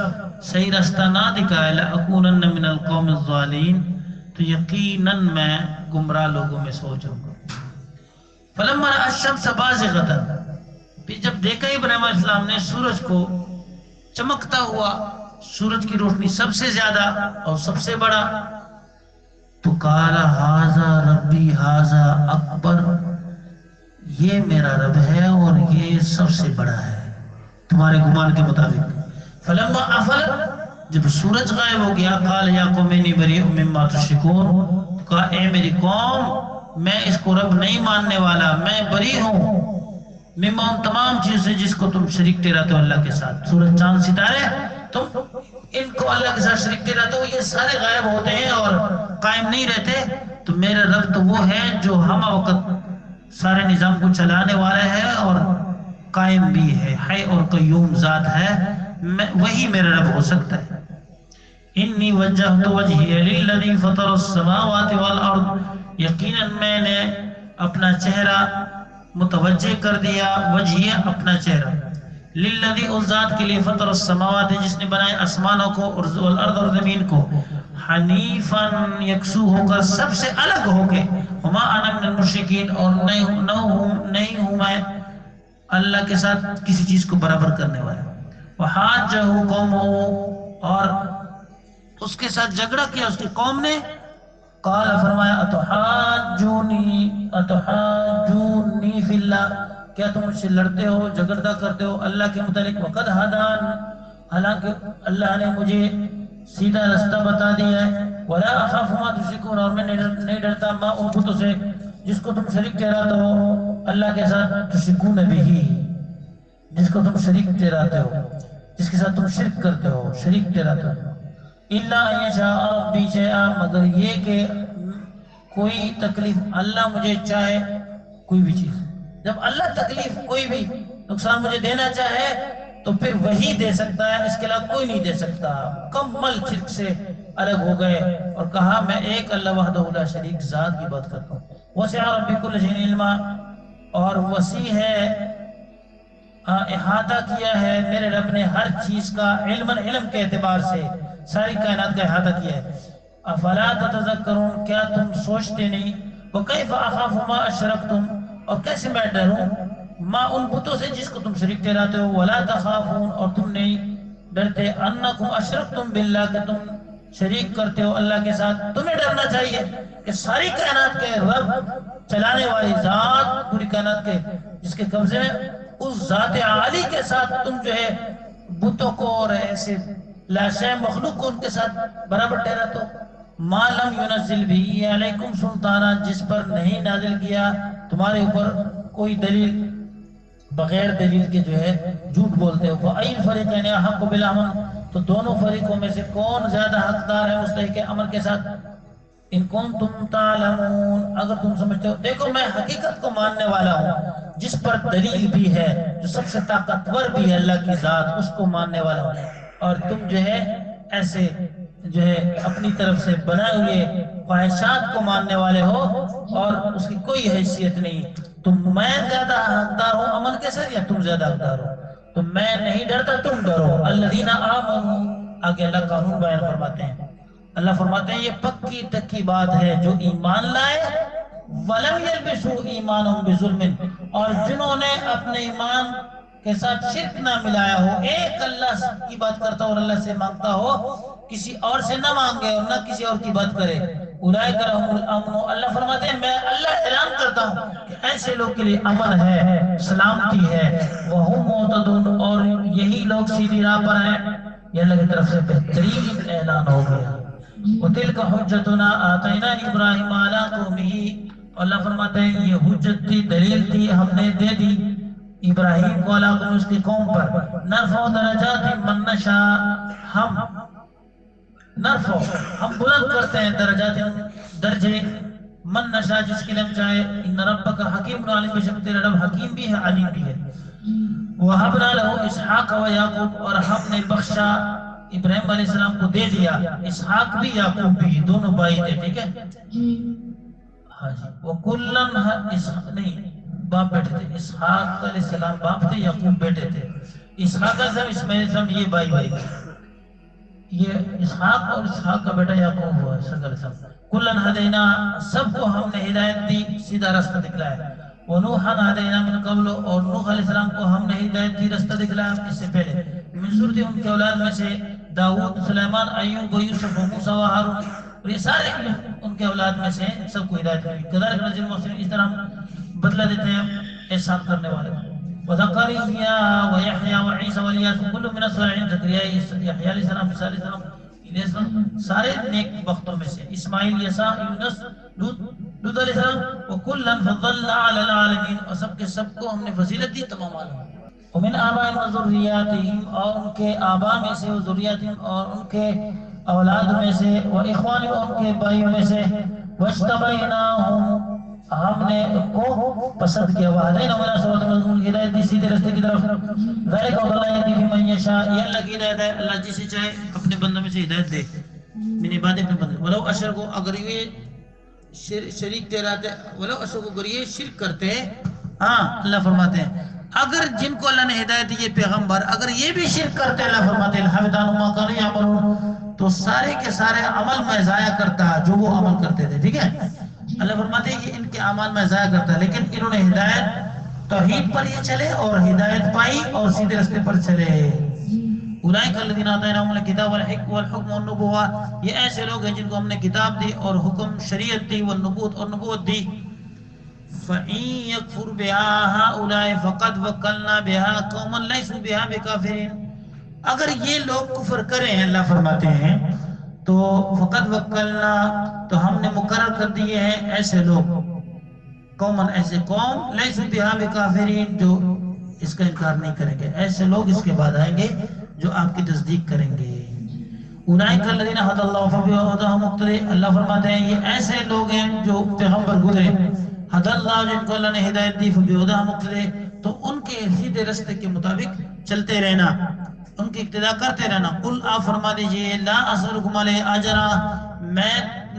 صحیح راستہ نہ دکھایا, لأکونن من القوم الضالین, تو یقیناً میں گمراہ لوگوں میں سے ہو جاؤں گا. فلما رأى الشمس بازغۃ, پھر جب دیکھا ابراہیم علیہ السلام نے سورج کو چمکتا ہوا, سورج کی روشنی سب سے زیادہ اور سب سے بڑا, تو قال ھذا ربی ھذا اکبر, یہ میرا رب ہے اور یہ سب سے بڑا ہے تمہارے گمان کے مطابق. فلما افل, جب سورج غائب ہو گیا, قال یا قوم انی بریء مما تشرکون, کہا اے میری قوم میں اس کو رب نہیں ماننے والا, میں بری ہوں مما, ان تمام چیزوں سے جس کو تم شریک ٹھہراتے ہو اللہ کے ساتھ. سورج چاند ستارے تم ان کو اللہ کے ساتھ شریک ٹھہراتے ہو, یہ سارے غائب ہوتے ہیں اور قائم نہیں رہتے, تو میرا رب تو وہ ہے جو ہم وقت سارے نظام کو چلانے والا ہے اور قائم بھی ہے, حی اور قیوم ذات ہے, وہی میرا رب ہو سکتا ہے. انی وجہت وجہی للذی فطر السماوات والارض, یقیناً میں نے اپنا چہرہ متوجہ کر دیا, وجہی اپنا چہرہ, للذی, اس ذات کے لیے, فطر السماوات, جس نے بنائے آسمانوں کو, والارض, اور زمین کو, حنیفاً, یکسو ہو کر, سب سے الگ ہو کے, وما انا من المشرکین, اور نہیں ہوں میں اللہ کے ساتھ کسی چیز کو برابر کرنے والا. وحاجہ قومہ, اور اس کے ساتھ جھگڑا کیا اس کی قوم نے. قال, فرمایا اتحاجونی فی اللہ, کیا تم مجھ سے لڑتے ہو, جھگڑا کرتے ہو اللہ کے متعلق. وقد ہدان, حالانکہ اللہ نے مجھے سیدھا رستہ بتا دیا ہے. ولا اخاف ما تشركون، اور میں نہیں ڈرتا ما ان بتوں سے جس کو تم شریک ٹھہراتے ہو اللہ کے ساتھ. تشركون به، جس کو تم شریک ٹھہراتے ہو، جس کے ساتھ تم شرک کرتے ہو، شریک ٹھہراتے ہو. الا ان يشاء ربي شيئا، مگر یہ کہ کوئی تکلیف اللہ مجھے چاہے کوئی بھی چیز، جب اللہ تکلیف کوئی بھی نقصان مجھے دینا چاہے تو پھر وہی دے سکتا ہے، اس کے علاوہ کوئی نہیں دے سکتا. مکمل شرک سے الگ ہو گئے اور کہا میں ایک اللہ وحدہ لا شریک ذات کی بات کرتا ہوں. وسع ربی کل شیء علما، اور وسیع ہے، احاطہ کیا ہے میرے رب نے ہر چیز کا علم کے اعتبار سے ساری کائنات کا احاطہ کیا ہے. افلا تتذکرون، کیا تم سوچتے نہیں؟ وکیف اخاف ما اشرکتم، اور کیسے میں ڈروں ما ان بتوں سے جس کو تم شریک ٹھہراتے ہو. ولا تخافون، اور تم نہیں ڈرتے انکم اشرکتم باللہ، کہ تم شریک کرتے ہو اللہ کے ساتھ. تمہیں ڈرنا چاہیے کہ ساری کائنات کے رب، چلانے والی ذات پوری کائنات کے جس کے قبضے میں، اس ذات عالی کے ساتھ تم جو ہے بتوں کو اور ایسے لاشے مخلوق کو ان کے ساتھ برابر ٹھہراتے ہو. ما لم ينزل به علیکم سلطانا، جس پر نہیں نازل کیا تمہارے اوپر کوئی دلیل، بغیر دلیل کے جو ہے جھوٹ بولتے ہو. فَأَيُّ الْفَرِيقَيْنِ أَحَقُّ بِالْأَمْنِ، تو دونوں فریقوں میں سے کون زیادہ حقدار ہے مستحق امن کے ساتھ؟ ان کنتم تعلمون، اگر تم سمجھتے ہو. دیکھو میں حقیقت کو ماننے والا ہوں جس پر دلیل بھی ہے، جو سب سے طاقتور بھی ہے اللہ کی ذات، اس کو ماننے والا ہوں. اور تم جو ہے ایسے جو ہے اپنی طرف سے بنائے ہوئے خواہشات کو ماننے والے ہو اور اس کی کوئی حیثیت نہیں. تو میں زیادہ حقدار ہوں امن کے ساتھ یا تم زیادہ حقدار ہو؟ تو میں نہیں ڈرتا، تم ڈرو. الذین آمنوا، آگے اللہ قانون بیان فرماتے ہیں. اللہ فرماتے ہیں یہ پکی تکی بات ہے جو ایمان لائے، ولم یلبسوا ایمانہم بظلم، اور جنہوں نے اپنے ایمان کے ساتھ شرک نہ ملایا ہو، ایک اللہ کی بات کرتا ہو اور اللہ سے مانگتا ہو، کسی اور سے نہ مانگے اور نہ کسی اور کی بات کرے. اولئک لہم الامن، اللہ فرماتے ہیں میں اللہ اعلان کرتا ہوں کہ ایسے لوگ کے لیے امن ہے، سلامتی ہے. وہم مہتدون، اور یہی لوگ سیدھی راہ پر ہیں. یہ اللہ کی طرف سے بہترین اعلان ہو گیا. وَتِلْكَ حُجَّتُنَا آتَيْنَا إِبْرَاهِيمَ عَلَىٰ قَوْمِهِ، اللہ فرماتے ہیں یہ حجت تھی، دلیل تھی، ہم نے دے دی ابراہیم کو علیٰ قوم، اس کی قوم پر. نرفع درجات من نشاء، ہم نرفع، ہم بلند کرتے ہیں درجات درجے من نشاء جس کے لیے ہم چاہے. ان ربک حکیم علیم، بے شک تیرا رب حکیم بھی ہے علیم بھی ہے. وَهَبْنَا لَهُ اسحاق وَيَعْقُوب، اور ہم نے بخشا ابراہیم علیہ السلام کو دے دیا اسحاق بھی یعقوب بھی، دونوں بھائی تھے. ٹھیک ہے ہاں جی. وَكُلًّا، نہیں باپ بیٹے تھے. اسحاق علیہ السلام باپ تھے، یعقوب بیٹے تھے. اسحاق علیہ السلام اسماعیل علیہ السلام یہ بھائی بھائی تھے. یہ اسحاق اور اسحاق کا بیٹا یعقوب ہوا. کلن ہدینا، سب کو ہم نے ہدایت دی، سیدھا راستہ دکھلایا. ونوحا ہدینا من قبل، اور نوح علیہ السلام کو ہم نے ہدایت دی، راستہ دکھلایا اس سے پہلے. من ذریہ، ان کے اولاد میں سے داؤد، سلیمان، ایوب، یوسف، موسیٰ و ہارون، اور یہ سارے ان کے اولاد میں سے سب کو ہدایت دی. کذالک نجزی المحسنین، اس طرح ہم بدلہ دیتے ہیں احسان کرنے والے. وزکریا ویحییٰ وعیسیٰ والیاس کل من الصالحین، زکریا، یحییٰ علیہ السلام، عیسیٰ علیہ السلام سارے نیک بختوں میں سے. اسماعیل، یسع، یونس، لوط علیہ السلام. وکلا فضلنا علی العالمین، اور سب کے سب کو ہم نے فضیلت دی تمام عالمین. ومن آبائهم وذریاتهم، اور ان کے آبا میں سے، وذریاتهم، اور ان کے اولاد میں سے، واخوانهم، اور ان کے بھائیوں میں سے. واجتبیناهم، ہم نے کو پسند کیا. وہدیناهم الی صراط مستقیم، ہدایت دی سیدھے راستے کی طرف. ذلک اللہ یہدی من یشاء، یہ اللہ کی ہدایت ہے، اللہ جسے چاہے اپنے بندوں میں سے ہدایت دے. من عباد اپنے بندے. ولو اشرکوا، اگر یہ شریک ٹھہراتے، ولو اشرکوا، اگر یہ شرک کرتے، ہاں اللہ فرماتے ہیں اگر جن کو اللہ نے ہدایت دی یہ پیغمبر، اگر یہ بھی شرک کرتے، اللہ فرماتے ہیں لحبط عنہم ما کانوا یعملون، تو سارے کے سارے عمل میں ضائع کرتا جو وہ عمل کرتے تھے. ٹھیک ہے اللہ فرماتے ہیں کہ ان کے اعمال میں ضائع کرتا، لیکن انہوں نے ہدایت توحید پر یہ چلے اور ہدایت پائی اور سیدھے راستے پر چلے. اولئک الذین آتیناہم الکتاب والحکم والنبوۃ، یہ ایسے لوگ ہیں جن کو ہم نے کتاب دی اور حکم شریعت دی، والنبوۃ، اور نبوت دی. فَإِن يَكْفُرْ بِهَا هَؤُلَاءِ فَقَدْ وَكَّلْنَا بِهَا قَوْمًا لَيْسُوا بِهَا بِكَافِرِينَ، اگر یہ لوگ کفر کریں، اللہ فرماتے ہیں، تو فقط وکلنا، تو ہم نے مقرر کر دیے ہیں ایسے لوگ، قومن ایسے قوم، لیسوا بہا بکافرین، جو اس کا انکار نہیں کریں گے، ایسے لوگ اس کے بعد آئیں گے جو آپ کی تصدیق کریں گے۔ اولئک الذین ھدی اللہ فبہداہ مقتدی، اللہ فرماتے ہیں یہ ایسے لوگ ہیں جو پیغمبر گزرے، ھدی اللہ، جن کو اللہ نے ہدایت دی، فبہداہ مقتدی، تو ان کے سیدھے رستے کے مطابق چلتے رہنا، ان کی اقتداء کرتے رہنا۔ قل، آپ فرما دیجئے، لا اسألکم علیہ اجرا، میں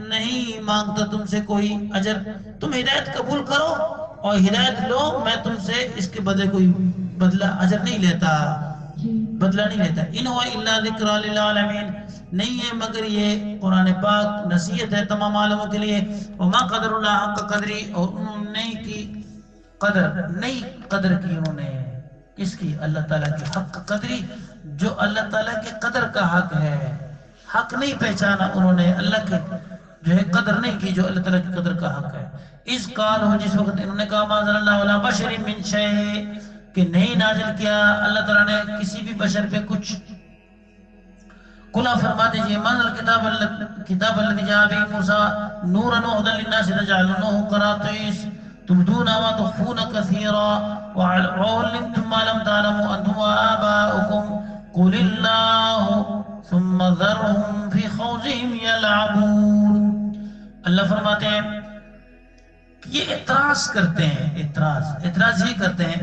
نہیں مانگتا تم سے کوئی اجر، تم ہدایت قبول کرو اور ہدایت لو، میں تم سے اس کے بدلے کوئی بدلہ اجر نہیں لیتا، بدلہ نہیں لیتا۔ ان هو الا ذکر للعالمین، نہیں ہے مگر یہ قرآن پاک نصیحت ہے تمام عالموں کے لیے۔ وما قدر اللہ حق قدری، اور انہوں نے کی قدر، نہیں قدر کی انہوں نے، کس کی؟ اللہ تعالیٰ کی حق قدری، جو اللہ تعالیٰ کے قدر کا حق ہے، حق نہیں پہچانا انہوں نے، اللہ کے جو ہے قدر نہیں کی جو اللہ تعالیٰ کی قدر کا حق ہے۔ اس قالوا، جس وقت انہوں نے کہا، ما انزل اللہ علی بشر من شیء، کہ نہیں نازل کیا اللہ تعالیٰ نے کسی بھی بشر پہ کچھ۔ قل، فرما دیجئے، من الکتاب الذی جاء به موسیٰ نورا وہدی للناس تجعلونه قراطیس تبدون ما تخفون كثيرا وعلمتم ما لم تعلموا انتم وآباؤكم قل الله ثم ذرهم في خوضهم يلعبون۔ اللہ فرماتے ہیں یہ اعتراض کرتے ہیں، اعتراض یہ کرتے ہیں،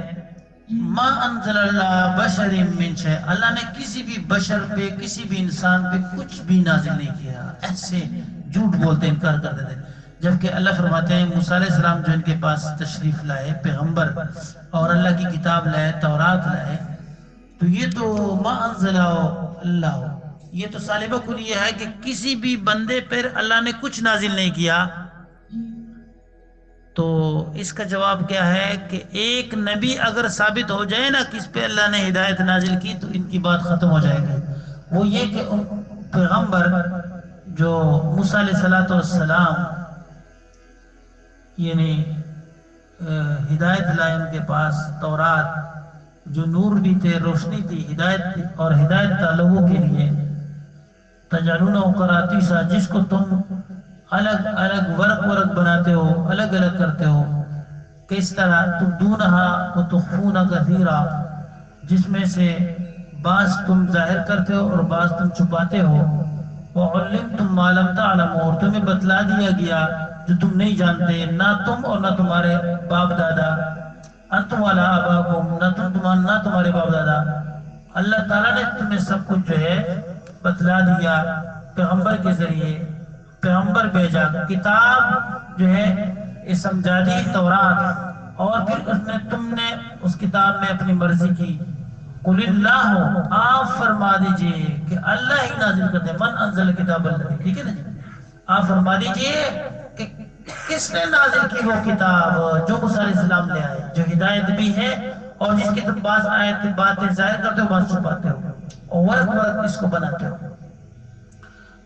ما انزل اللہ بشر من شیء، اللہ نے کسی بھی بشر پہ، کسی بھی انسان پہ کچھ بھی نازل نہیں کیا، ایسے جھوٹ بولتے، انکار کر دیتے۔ جبکہ اللہ فرماتے ہیں موسیٰ علیہ السلام جو ان کے پاس تشریف لائے، پیغمبر، اور اللہ کی کتاب لائے، تورات لائے، تو یہ تو ما انزل اللہ، یہ تو سالبہ کل یہ ہے کہ کسی بھی بندے پر اللہ نے کچھ نازل نہیں کیا۔ تو اس کا جواب کیا ہے کہ ایک نبی اگر ثابت ہو جائے نا کہ اس پہ اللہ نے ہدایت نازل کی، تو ان کی بات ختم ہو جائے گی۔ وہ یہ کہ ان پیغمبر جو موسیٰ علیہ السلام یعنی ہدایت لائے ان کے پاس، تورات جو نور بھی تھے، روشنی تھی، ہدایت تھی، اور ہدایت تھا لوگوں کے لیے، تجعلونہ قراطیسا، جس کو تم الگ الگ ورق بناتے ہو، الگ الگ کرتے ہو، کس طرح تبدونہا وتخفون کثیرا، جس میں سے بعض تم ظاہر کرتے ہو اور بعض تم چھپاتے ہو، وعلمتم ما لم تعلموا، اور تمہیں بتلا دیا گیا جو تم نہیں جانتے، نہ تم اور نہ تمہارے باپ دادا، انتم ولا آباؤکم، نہ تمہارے باپ دادا، اللہ تعالیٰ نے تمہیں سب کچھ جو ہے بتلا دیا پیغمبر کے ذریعے، پیغمبر بھیجا، کتاب جو ہے یہ سمجھا دی تورات، اور پھر تم نے اس کتاب میں اپنی مرضی کی۔ قل اللہ، آپ فرما دیجئے کہ اللہ ہی نازل کرتے، من انزل کتاب اللہ، ٹھیک ہے نا جی، آپ فرما دیجئے کہ کس نے نازل کی وہ کتاب جو موسیٰ علیہ السلام لے آئے، جو ہدایت بھی ہے اور جس کی تم بعض آیت باتیں ظاہر کرتے ہو، بعض چھپاتے ہو، اور ورق اس کو بناتے ہو۔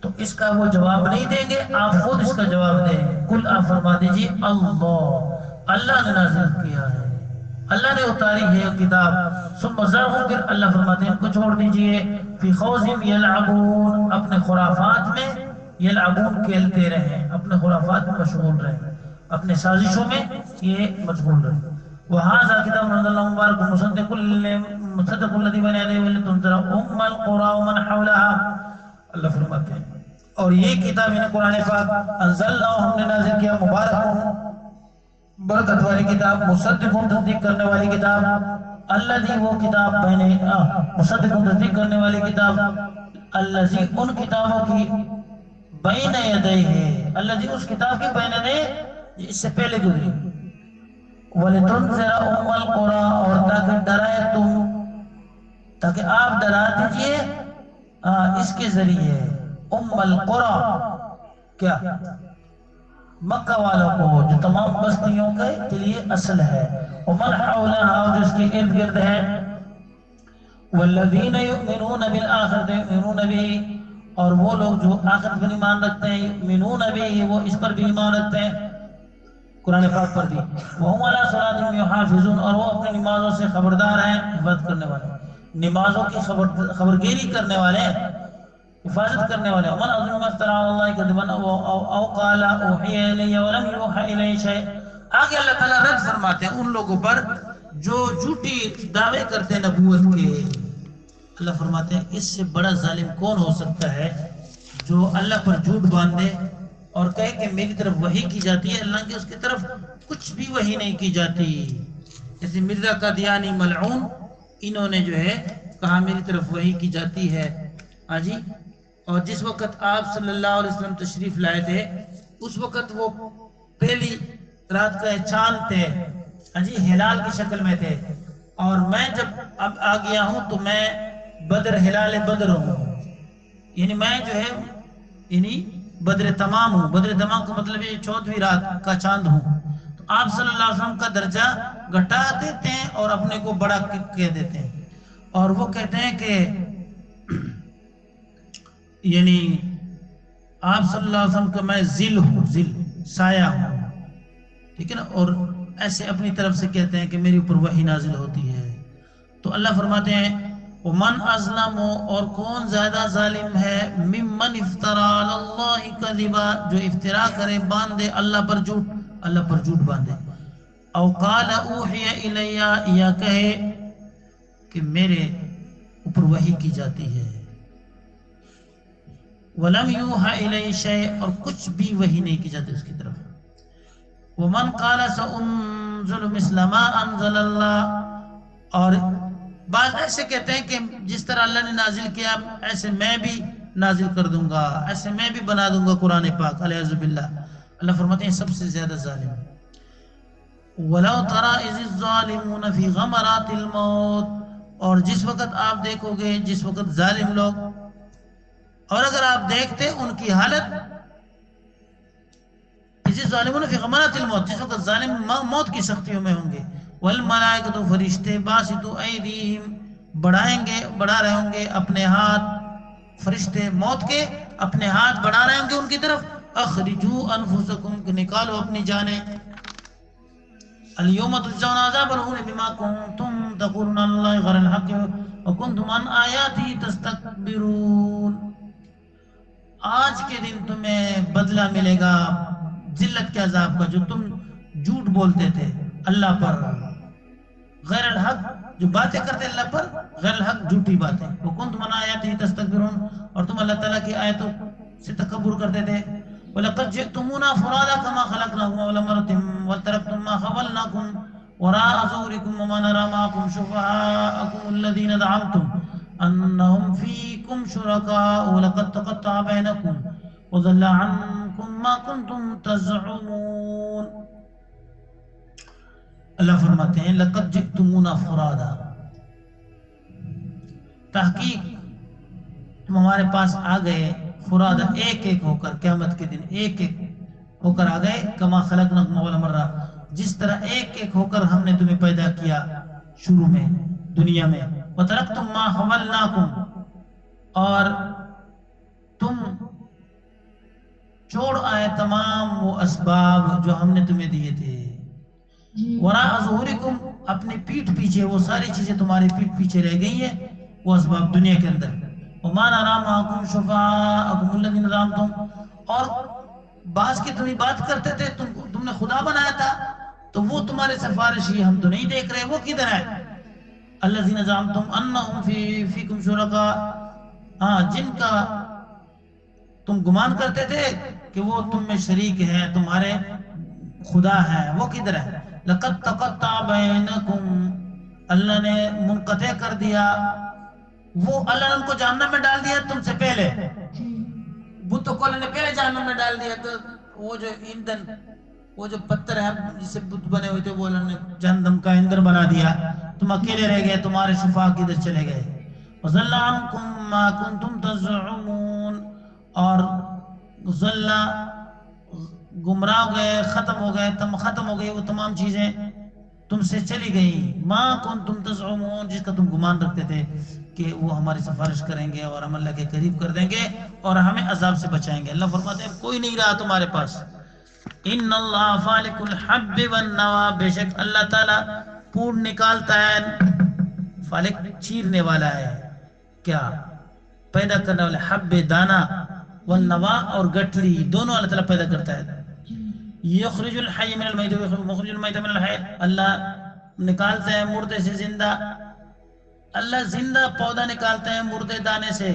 تو اس کا وہ جواب نہیں دیں گے، آپ خود اس کا جواب دیں۔ کل، آپ فرما دیجئے، اللہ نے نازل کیا ہے، اللہ نے اتاری ہے کتاب، ثم ذرہم، پھر اللہ فرماتے ہیں ان کو چھوڑ دیجئے، فی خوضہم یلعبون، اپنے خرافات میں، یلعبون کھیلتے رہیں، اپنے خرافات میں مشغول رہیں، اپنے سازشوں میں یہ مشغول رہیں۔ وَهَذَا كِتَابٌ أَنزَلْنَاهُ مُبَارَكٌ مُصَدِّقُ الَّذِي بَيْنَ يَدَيْهِ وَلِتُنذِرَ أُمَّ الْقُرَىٰ وَمَنْ حَوْلَهَا، اللہ فرماتے ہیں اور یہ کتاب یعنی قرآن پاک، انزلناہ، ہم نے نازل کیا، مبارک، برکت والی کتاب، مصدق، تصدیق کرنے والی کتاب، الذی، وہ کتاب، مصدق، تصدیق کرنے والی کتاب، الذی، ان کتابوں کی، بین یدیہ، الذی، اس کتاب کی، بین یدیہ، اس سے پہلے گزری، وَلِتُنذِرَ أُمَّ الْقُرَىٰ، اور تاکہ ڈرائے تم، تاکہ آپ ڈرا دیجئے اس کے ذریعے ام القرى، کیا؟ مکہ والوں کو، جو تمام بستیوں کے لیے اصل ہے، ومن حولها، اور جو اس کے ارد گرد ہے، والذین یؤمنون بالآخرۃ یؤمنون به، اور وہ لوگ جو آخرت پر ایمان رکھتے ہیں، یؤمنون به، وہ اس پر بھی ایمان رکھتے ہیں، قرآن پاک پر بھی، وهم علی صلاتهم یحافظون، اور وہ اپنی نمازوں سے خبردار ہیں، حفاظت کرنے والے، نمازوں کی خبرگیری کرنے والے ہیں، حفاظت کرنے والے. ومن اظلم ممن افترى على الله كذبا او قال اوحي الي ولم يوحى اليه شيء. آگے اللہ تعالیٰ رد فرماتے ہیں ان لوگوں پر جو جھوٹی دعوے کرتے ہیں نبوت کے. اللہ فرماتے ہیں اس سے بڑا ظالم کون ہو سکتا ہے جو اللہ پر جھوٹ باندھے اور کہے کہ میری طرف وحی کی جاتی ہے، اللہ کی اس کی طرف کچھ بھی وحی نہیں کی جاتی. جیسے مرزا قادیانی ملعون، انہوں نے جو ہے کہا میری طرف وحی کی جاتی ہے. ہاں جی. اور جس وقت آپ صلی اللہ علیہ وسلم تشریف لائے تھے اس وقت وہ پہلی رات کا چاند تھے، ہاں جی، ہلال کی شکل میں تھے. اور میں جب اب آ گیا ہوں تو میں بدر ہلال بدر ہوں، یعنی میں جو ہے یعنی بدر تمام ہوں. بدر تمام کا مطلب یہ 14ویں رات کا چاند ہوں. تو آپ صلی اللہ علیہ وسلم کا درجہ گھٹا دیتے ہیں اور اپنے کو بڑا کہہ دیتے ہیں. اور وہ کہتے ہیں کہ یعنی آپ صلی اللہ علیہ وسلم کا میں ذل ہوں، ذل سایہ ہوں، ٹھیک ہے نا. اور ایسے اپنی طرف سے کہتے ہیں کہ میرے اوپر وحی نازل ہوتی ہے. تو اللہ فرماتے ہیں ومن ازلم، اور کون زیادہ ظالم ہے، ممن افترى علی اللہ کذبا، جو افترا کرے باندھے اللہ پر جھوٹ، اللہ پر جھوٹ باندھے. او قال اوحی الی، یا کہے کہ میرے اوپر وحی کی جاتی ہے. ولم یوحى الی شیء، اور کچھ بھی وحی نہیں کی جاتی اس کی طرف. ومن قال سأنزل مثل ما انزل اللہ، اور بعض ایسے کہتے ہیں کہ جس طرح اللہ نے نازل کیا ایسے میں بھی نازل کر دوں گا، ایسے میں بھی بنا دوں گا قرآن پاک، علیہ باللہ. اللہ فرماتے ہیں سب سے زیادہ ظالم. وَلَوْ تَرَى إِذِ الظَّالِمُونَ فِي غَمَرَاتِ الْمَوْتِ، اور جس وقت آپ دیکھو گے، جس وقت ظالم لوگ، اور اگر آپ دیکھتے ان کی حالت، اِذِ الظَّالِمُونَ فِي غَمَرَاتِ الْمَوْتِ، جس وقت ظالم موت کی سختیوں میں ہوں گے. وَالْمَلَائِكَةُ، فرشتے، باسطوا أَيْدِيهِمْ، بڑھا رہے ہوں گے اپنے ہاتھ، فرشتے موت کے اپنے ہاتھ بڑھا رہے ہوں گے ان کی طرف. اخرجوا انفسکم، کہ نکالو اپنی جانیں. اليوم تجزون عذاب الهون بما كنتم تقولون علی اللہ غیر الحق وکنتم عن آیاته تستكبرون. آج کے دن تمہیں بدلہ ملے گا ذلت کے عذاب کا، جو تم جھوٹ بولتے تھے اللہ پر، غیر الحق، جو باتیں کرتے اللہ پر غیر الحق، جھوٹی باتیں. وکنتم عن آیاته تستكبرون، اور تم اللہ تعالیٰ کی آیتوں سے تکبر کرتے تھے. وَلَقَدْ جِئْتُمُونَا فُرَادَىٰ كَمَا خَلَقْنَاكُمْ أَوَّلَ مَرَّةٍ وَتَرَكْتُم مَّا خَوَّلْنَاكُمْ وَرَاءَ ظُهُورِكُمْ وَمَا نَرَىٰ مَعَكُمْ شُفَعَاءَكُمُ الَّذِينَ زَعَمْتُمْ أَنَّهُمْ فِيكُمْ شُرَكَاءُ لَقَد تَّقَطَّعَ بَيْنَكُمْ وَضَلَّ عَنكُم مَّا كُنتُمْ تَزْعُمُونَ. اللہ فرماتے ہیں لَقَدْ جِئْتُمُونَا فُرَادَىٰ، تحقیق تم ہمارے پاس آ گئے، فرادہ، ایک ایک ہو کر، قیامت کے دن ایک ایک ہو کر آ گئے. کما خلقناکم اول مرہ، جس طرح ایک ایک ہو کر ہم نے تمہیں پیدا کیا شروع میں دنیا میں. وترکتم ما حملناکم، اور تم چھوڑ آئے تمام وہ اسباب جو ہم نے تمہیں دیے تھے. وراء ظہورکم، اپنی پیٹھ پیچھے وہ ساری چیزیں تمہاری پیٹھ پیچھے رہ گئی ہیں، وہ اسباب دنیا کے اندر. وما نرى معكم شفعاءكم الذين زعمتم، اور بعض کی تم بات کرتے تھے تم نے خدا بنایا تھا تو وہ تمہارے سفارشی ہم تو نہیں دیکھ رہے، وہ کدھر ہے؟ الذين زعمتم انهم فيكم شركاء، ہاں جن کا تم گمان کرتے تھے کہ وہ تم میں شریک ہیں، تمہارے خدا ہیں، وہ کدھر ہے؟ لقد تقطع بينكم، اللہ نے منقطع کر دیا، وہ اللہ نے ان کو جہنم میں ڈال دیا تم سے پہلے. بتوں کو اللہ نے پہلے جہنم میں ڈال دیا. تو وہ جو ایندھن، وہ جو پتھر ہے جس سے بت بنے ہوئے تھے، وہ اللہ نے جہنم کا ایندھن بنا دیا. تم اکیلے رہ گئے، تمہارے شفاء کدھر چلے گئے. وَضَلَّ عَنكُم مَّا كُنتُمْ تَزْعُمُونَ، اور ضل، گمراہ ہو گئے، ختم ہو گئے، ختم ہو گئی وہ تمام چیزیں تم سے چلی گئی. ما کنتم تزعمون، جس کا تم گمان رکھتے تھے کہ وہ ہماری سفارش کریں گے اور ہم اللہ کے قریب کر دیں گے اور ہمیں عذاب سے بچائیں گے. اللہ فرماتے ہیں کوئی نہیں رہا تمہارے پاس. ان اللہ فالق الحب والنوى، بے شک اللہ تعالیٰ پھوٹ نکالتا ہے فالق چیرنے والا ہے، کیا پیدا کرنے والا، حب دانا والنوا اور گٹھلی دونوں اللہ تعالیٰ پیدا کرتا ہے. یخرج الحی من المیت ومخرج المیت من الحی، اللہ نکالتے ہیں مردے سے زندہ، اللہ زندہ پودا نکالتے ہیں مردے دانے سے.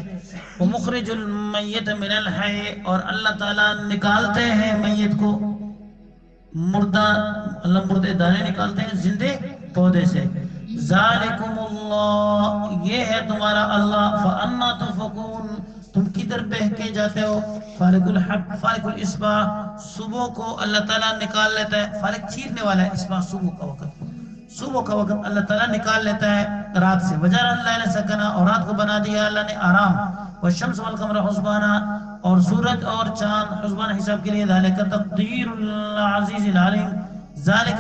ومخرج المیت من الحی، اور اللہ تعالیٰ نکالتے ہیں میت کو مردہ، اللہ مردے دانے نکالتے ہیں زندے پودے سے. ذالکم اللہ، یہ ہے تمہارا اللہ. فانا تؤفکون، تم کدھر بہکے جاتے ہو. فالق الحب فالق الاصباح، صبح کو اللہ تعالیٰ نکال لیتا ہے، فالق چیرنے والا ہے، اصباح صبح کا وقت، صبح کا وقت اللہ تعالیٰ نکال لیتا ہے رات سے. وجعل اللیل سکنا، اور رات کو بنا دیا اللہ نے آرام. والشمس والقمر حسبانا، اور سورج اور چاند حسبان حساب کے لیے. ذالک تقدیر العزیز العلیم، ذالک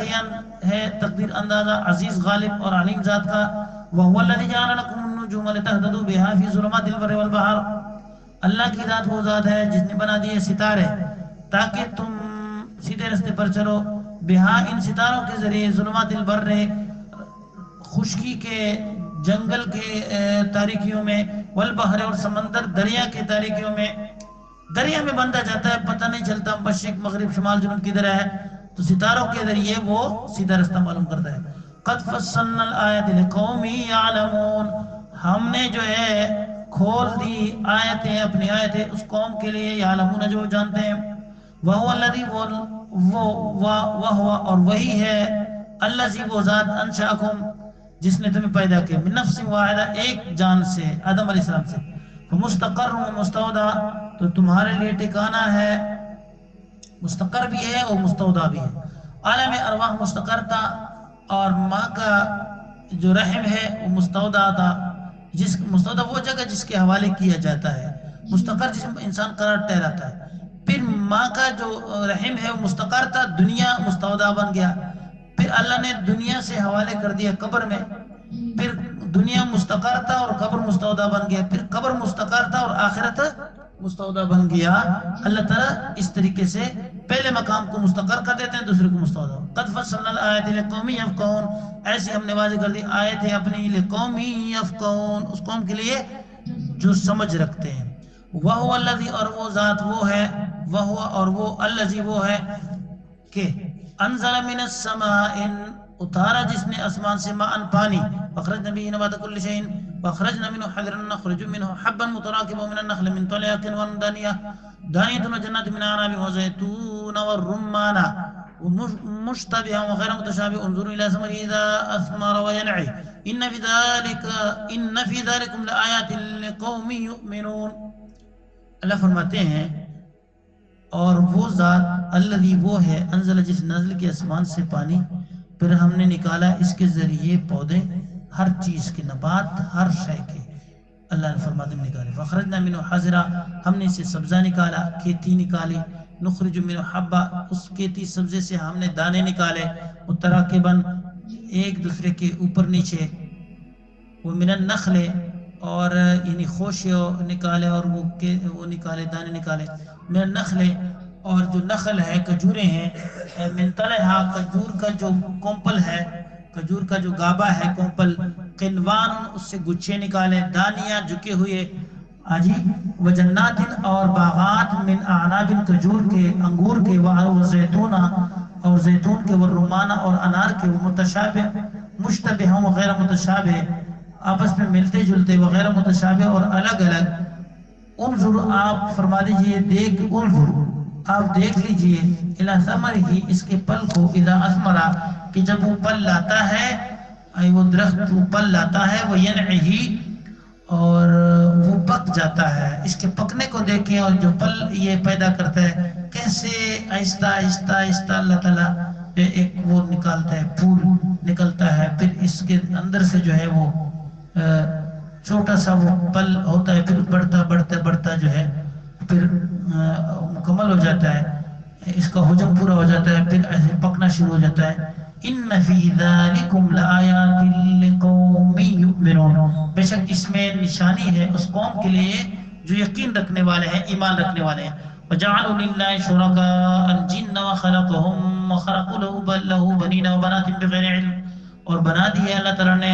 ہے تقدیر اندازہ عزیز غالب اور علیم ذات کا. وهو الذی جعل لکم النجوم لتهتدوا بها فی ظلمات البر والبحر، اللہ کی ذات وہ ذات ہے جس نے بنا دیے ستارے تاکہ تم سیدھے راستے پر چلو. بہا، ان ستاروں کے ذریعے، ظلمات البر، خشکی کے جنگل کے تاریکیوں میں، والبحر، اور سمندر دریا کے تاریکیوں میں. دریا میں بندہ جاتا ہے پتہ نہیں چلتا مشرق مغرب شمال جنوب کدھر ہے، تو ستاروں کے ذریعے وہ سیدھا راستہ معلوم کرتا ہے. قد فصلنا الآیات لقوم یعلمون، ہم نے جو ہے کھول دی آیتیں، اپنی آیتیں اس قوم کے لیے، یعلمون جو جانتے ہیں. وہو الذی، وہ اور وہی ہے، الذی وہ ذات، انشأکم جس نے تمہیں پیدا کیا، من نفس واحدہ ایک جان سے، آدم علیہ السلام سے. مستقر و مستودع، تو تمہارے لیے ٹھکانہ ہے، مستقر بھی ہے اور مستودع بھی ہے. عالم ارواح مستقر تھا، اور ماں کا جو رحم ہے وہ مستودع تھا. مستودع وہ جگہ جس کے حوالے کیا جاتا ہے، مستقر جس میں انسان قرار ٹھہراتا ہے. پھر ماں کا جو رحم ہے وہ مستقر تھا، دنیا مستودع بن گیا. پھر اللہ نے دنیا سے حوالے کر دیا قبر میں، پھر دنیا مستقر تھا اور قبر مستودع بن گیا، پھر قبر مستقر تھا اور آخرت مستودع بن گیا. اللہ تعالیٰ اس طریقے سے پہلے مقام کو مستقر کر دیتے ہیں، دوسرے کو مستودع. قد فصلنا الآیات لقوم یفقہون، ایسے ہم نے واضح کر دی آیتیں اپنی، لقوم یفقہون اس قوم کے لیے جو سمجھ رکھتے ہیں. وہو الذی، اور وہ ذات وہ ہے، وہو اور وہ، الذی وہ ہے کہ انزل من السماء، اتارا جس نے آسمان سے، ماء پانی، فاخرجنا به نبات كل شيء، فاخرجنا منه حبا نخرج منه حبا متراكبا ومن النخل من طلعها كنوان دانية وجنات من أعناب وزيتون والرمان مشتبها وغير متشابه، انظروا إلى ثمره إذا أثمر وينعي إن في ذلكم لآيات لقوم يؤمنون. اللہ فرماتے ہیں اور وہ ذات الذی وہ ہے، انزل جس نزل کے آسمان سے پانی، پھر ہم نے نکالا اس کے ذریعے پودے، ہر چیز کے نبات، ہر شے کے اللہ نے فرماتے ہیں نکالے. فخرجنا منہ حضرا، ہم نے اسے سبزہ نکالا، کھیتی نکالی. نخرج منہ حبا، اس کھیتی سبزے سے ہم نے دانے نکالے، متراکباً ایک دوسرے کے اوپر نیچے. وہ من النخل، اور یعنی خوشیو نکالے، اور وہ نکالے دانے نکالے. من النخل، اور جو نخل ہے کھجوریں ہیں، من طلعھا کھجور کا جو کومپل ہے، کھجور کا جو گابا ہے کومپل، قنوان اس سے گچھے نکالے، دانیہ جھکے ہوئے آجی، وجنات اور باغات، من اعناب کھجور کے انگور کے، وزیتون اور زیتون کے، والرمان اور انار کے، متشابہ مشتبہ وغیر متشابہ آپس میں ملتے جلتے، وغیر متشابہ اور الگ الگ. انظر آپ فرما دیجئے، دیکھ، انظر آپ دیکھ لیجئے، الی ثمرہ اس کے پل کو، اذا اثمرا کہ جب وہ پل لاتا ہے، وہ درخت وہ پل لاتا ہے، وہ ینعہی اور وہ پک جاتا ہے. اس کے پکنے کو دیکھیں، اور جو پل یہ پیدا کرتا ہے کیسے آہستہ آہستہ آہستہ اللہ تعالیٰ ایک وہ نکالتا ہے، پھول نکلتا ہے، پھر اس کے اندر سے جو ہے وہ چھوٹا سا وہ پل ہوتا ہے، پھر بڑھتا بڑھتا بڑھتا جو ہے پھر مکمل ہو جاتا ہے، اس کا حجم پورا ہو جاتا ہے، پھر ایسے پکنا شروع ہو جاتا ہے. ان فی ذالکم لآیات لقوم یؤمنون، بے شک اس میں نشانی ہے اس قوم کے لیے جو یقین رکھنے والے ہیں، ایمان رکھنے والے ہیں. وجعلوا للہ شرکاء الجن وخلقهم وخرقوا له بنین وبنات بغیر علم، اور بنا دیے اللہ تعالیٰ نے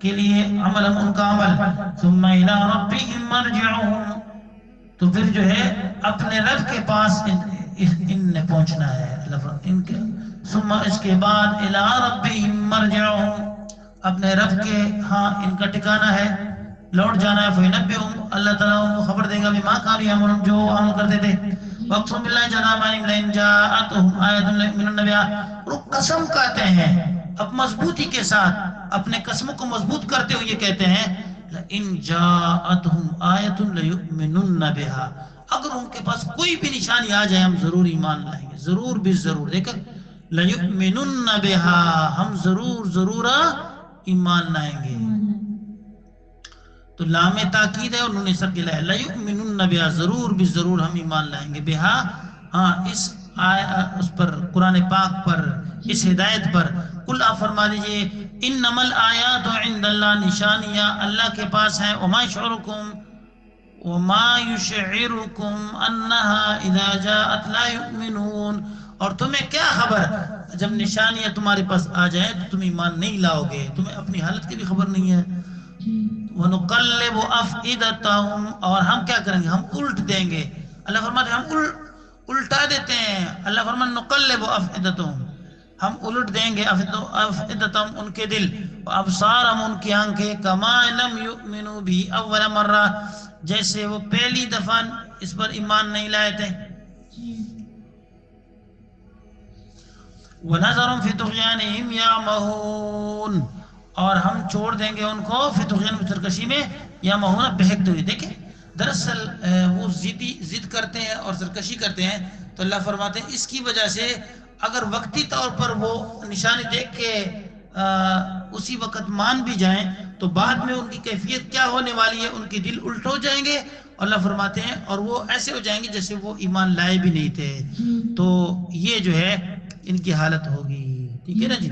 کے لیے عمل ان کا عمل ثم الى ربهم مرجعهم تو پھر جو ہے اپنے رب کے پاس ان نے پہنچنا ہے ان کے ثم اس کے بعد الى ربهم مرجعهم اپنے رب کے ہاں ان کا ٹھکانہ ہے لوٹ جانا ہے فینبئهم اللہ تعالیٰ ان کو خبر دے گا بما كانوا يعملون جو عمل کرتے تھے وَاقْسُمْ بِاللَّهِ جَنَابَانِ لَئِنْ جَاءَتْهُمْ آیَةٌ لَيُؤْمِنُنَّ بِهَا اور قسم کہتے ہیں اب مضبوطی کے ساتھ اپنے قسموں کو مضبوط کرتے ہوئے یہ کہتے ہیں لَئِنْ جَاءَتْهُمْ آیَةٌ لَيُؤْمِنُنَّ بِهَا اگر ان کے پاس کوئی بھی نشانی آ جائے ہم ضرور ایمان لائیں گے ضرور بھی ضرور دیکھیں لَيُؤْمِنُنَّ بِهَا ہم ضرور ایمان لائیں گے تو لام تاکید ہے اور نون ثقیلہ ہے لَيُؤْمِنُنَّ بِهَا ضرور بھی ضرور ہم ایمان لائیں گے بِهَا ہاں اس پر قرآن پاک پر اس ہدایت پر قل آپ فرما دیجئے انما الآیات عند اللہ نشانیاں اللہ کے پاس ہیں وما یشعرکم انہا اذا جاءت لا یؤمنون اور تمہیں کیا خبر جب نشانیاں تمہارے پاس آ جائیں تو تم ایمان نہیں لاؤ گے تمہیں اپنی حالت کی بھی خبر نہیں ہے وَنُقَلِّبُ أَفْئِدَتَهُمْ اور ہم کیا کریں گے ہم الٹ دیں گے اللہ فرماتے ہیں ہم الٹا دیتے ہیں اللہ فرماتے نُقَلِّبُ أَفْئِدَتَهُمْ ہم الٹ دیں گے أَفْئِدَتَهُمْ ان کے دل وَأَبْصَارَهُمْ ان کی آنکھیں كَمَا لَمْ يُؤْمِنُوا بِهِ أَوَّلَ مَرَّةٍ جیسے وہ پہلی دفعہ اس پر ایمان نہیں لائے تھے وَنَذَرُهُمْ فِي طُغْيَانِهِمْ يَعْمَهُونَ اور ہم چھوڑ دیں گے ان کو فی طغیان میں سرکشی میں یا مہونہ بہکتے ہوئے دیکھیں دراصل وہ ضد کرتے ہیں اور سرکشی کرتے ہیں تو اللہ فرماتے ہیں اس کی وجہ سے اگر وقتی طور پر وہ نشانی دیکھ کے اسی وقت مان بھی جائیں تو بعد میں ان کی کیفیت کیا ہونے والی ہے ان کے دل الٹ ہو جائیں گے اللہ فرماتے ہیں اور وہ ایسے ہو جائیں گے جیسے وہ ایمان لائے بھی نہیں تھے تو یہ جو ہے ان کی حالت ہوگی ٹھیک ہے نا جی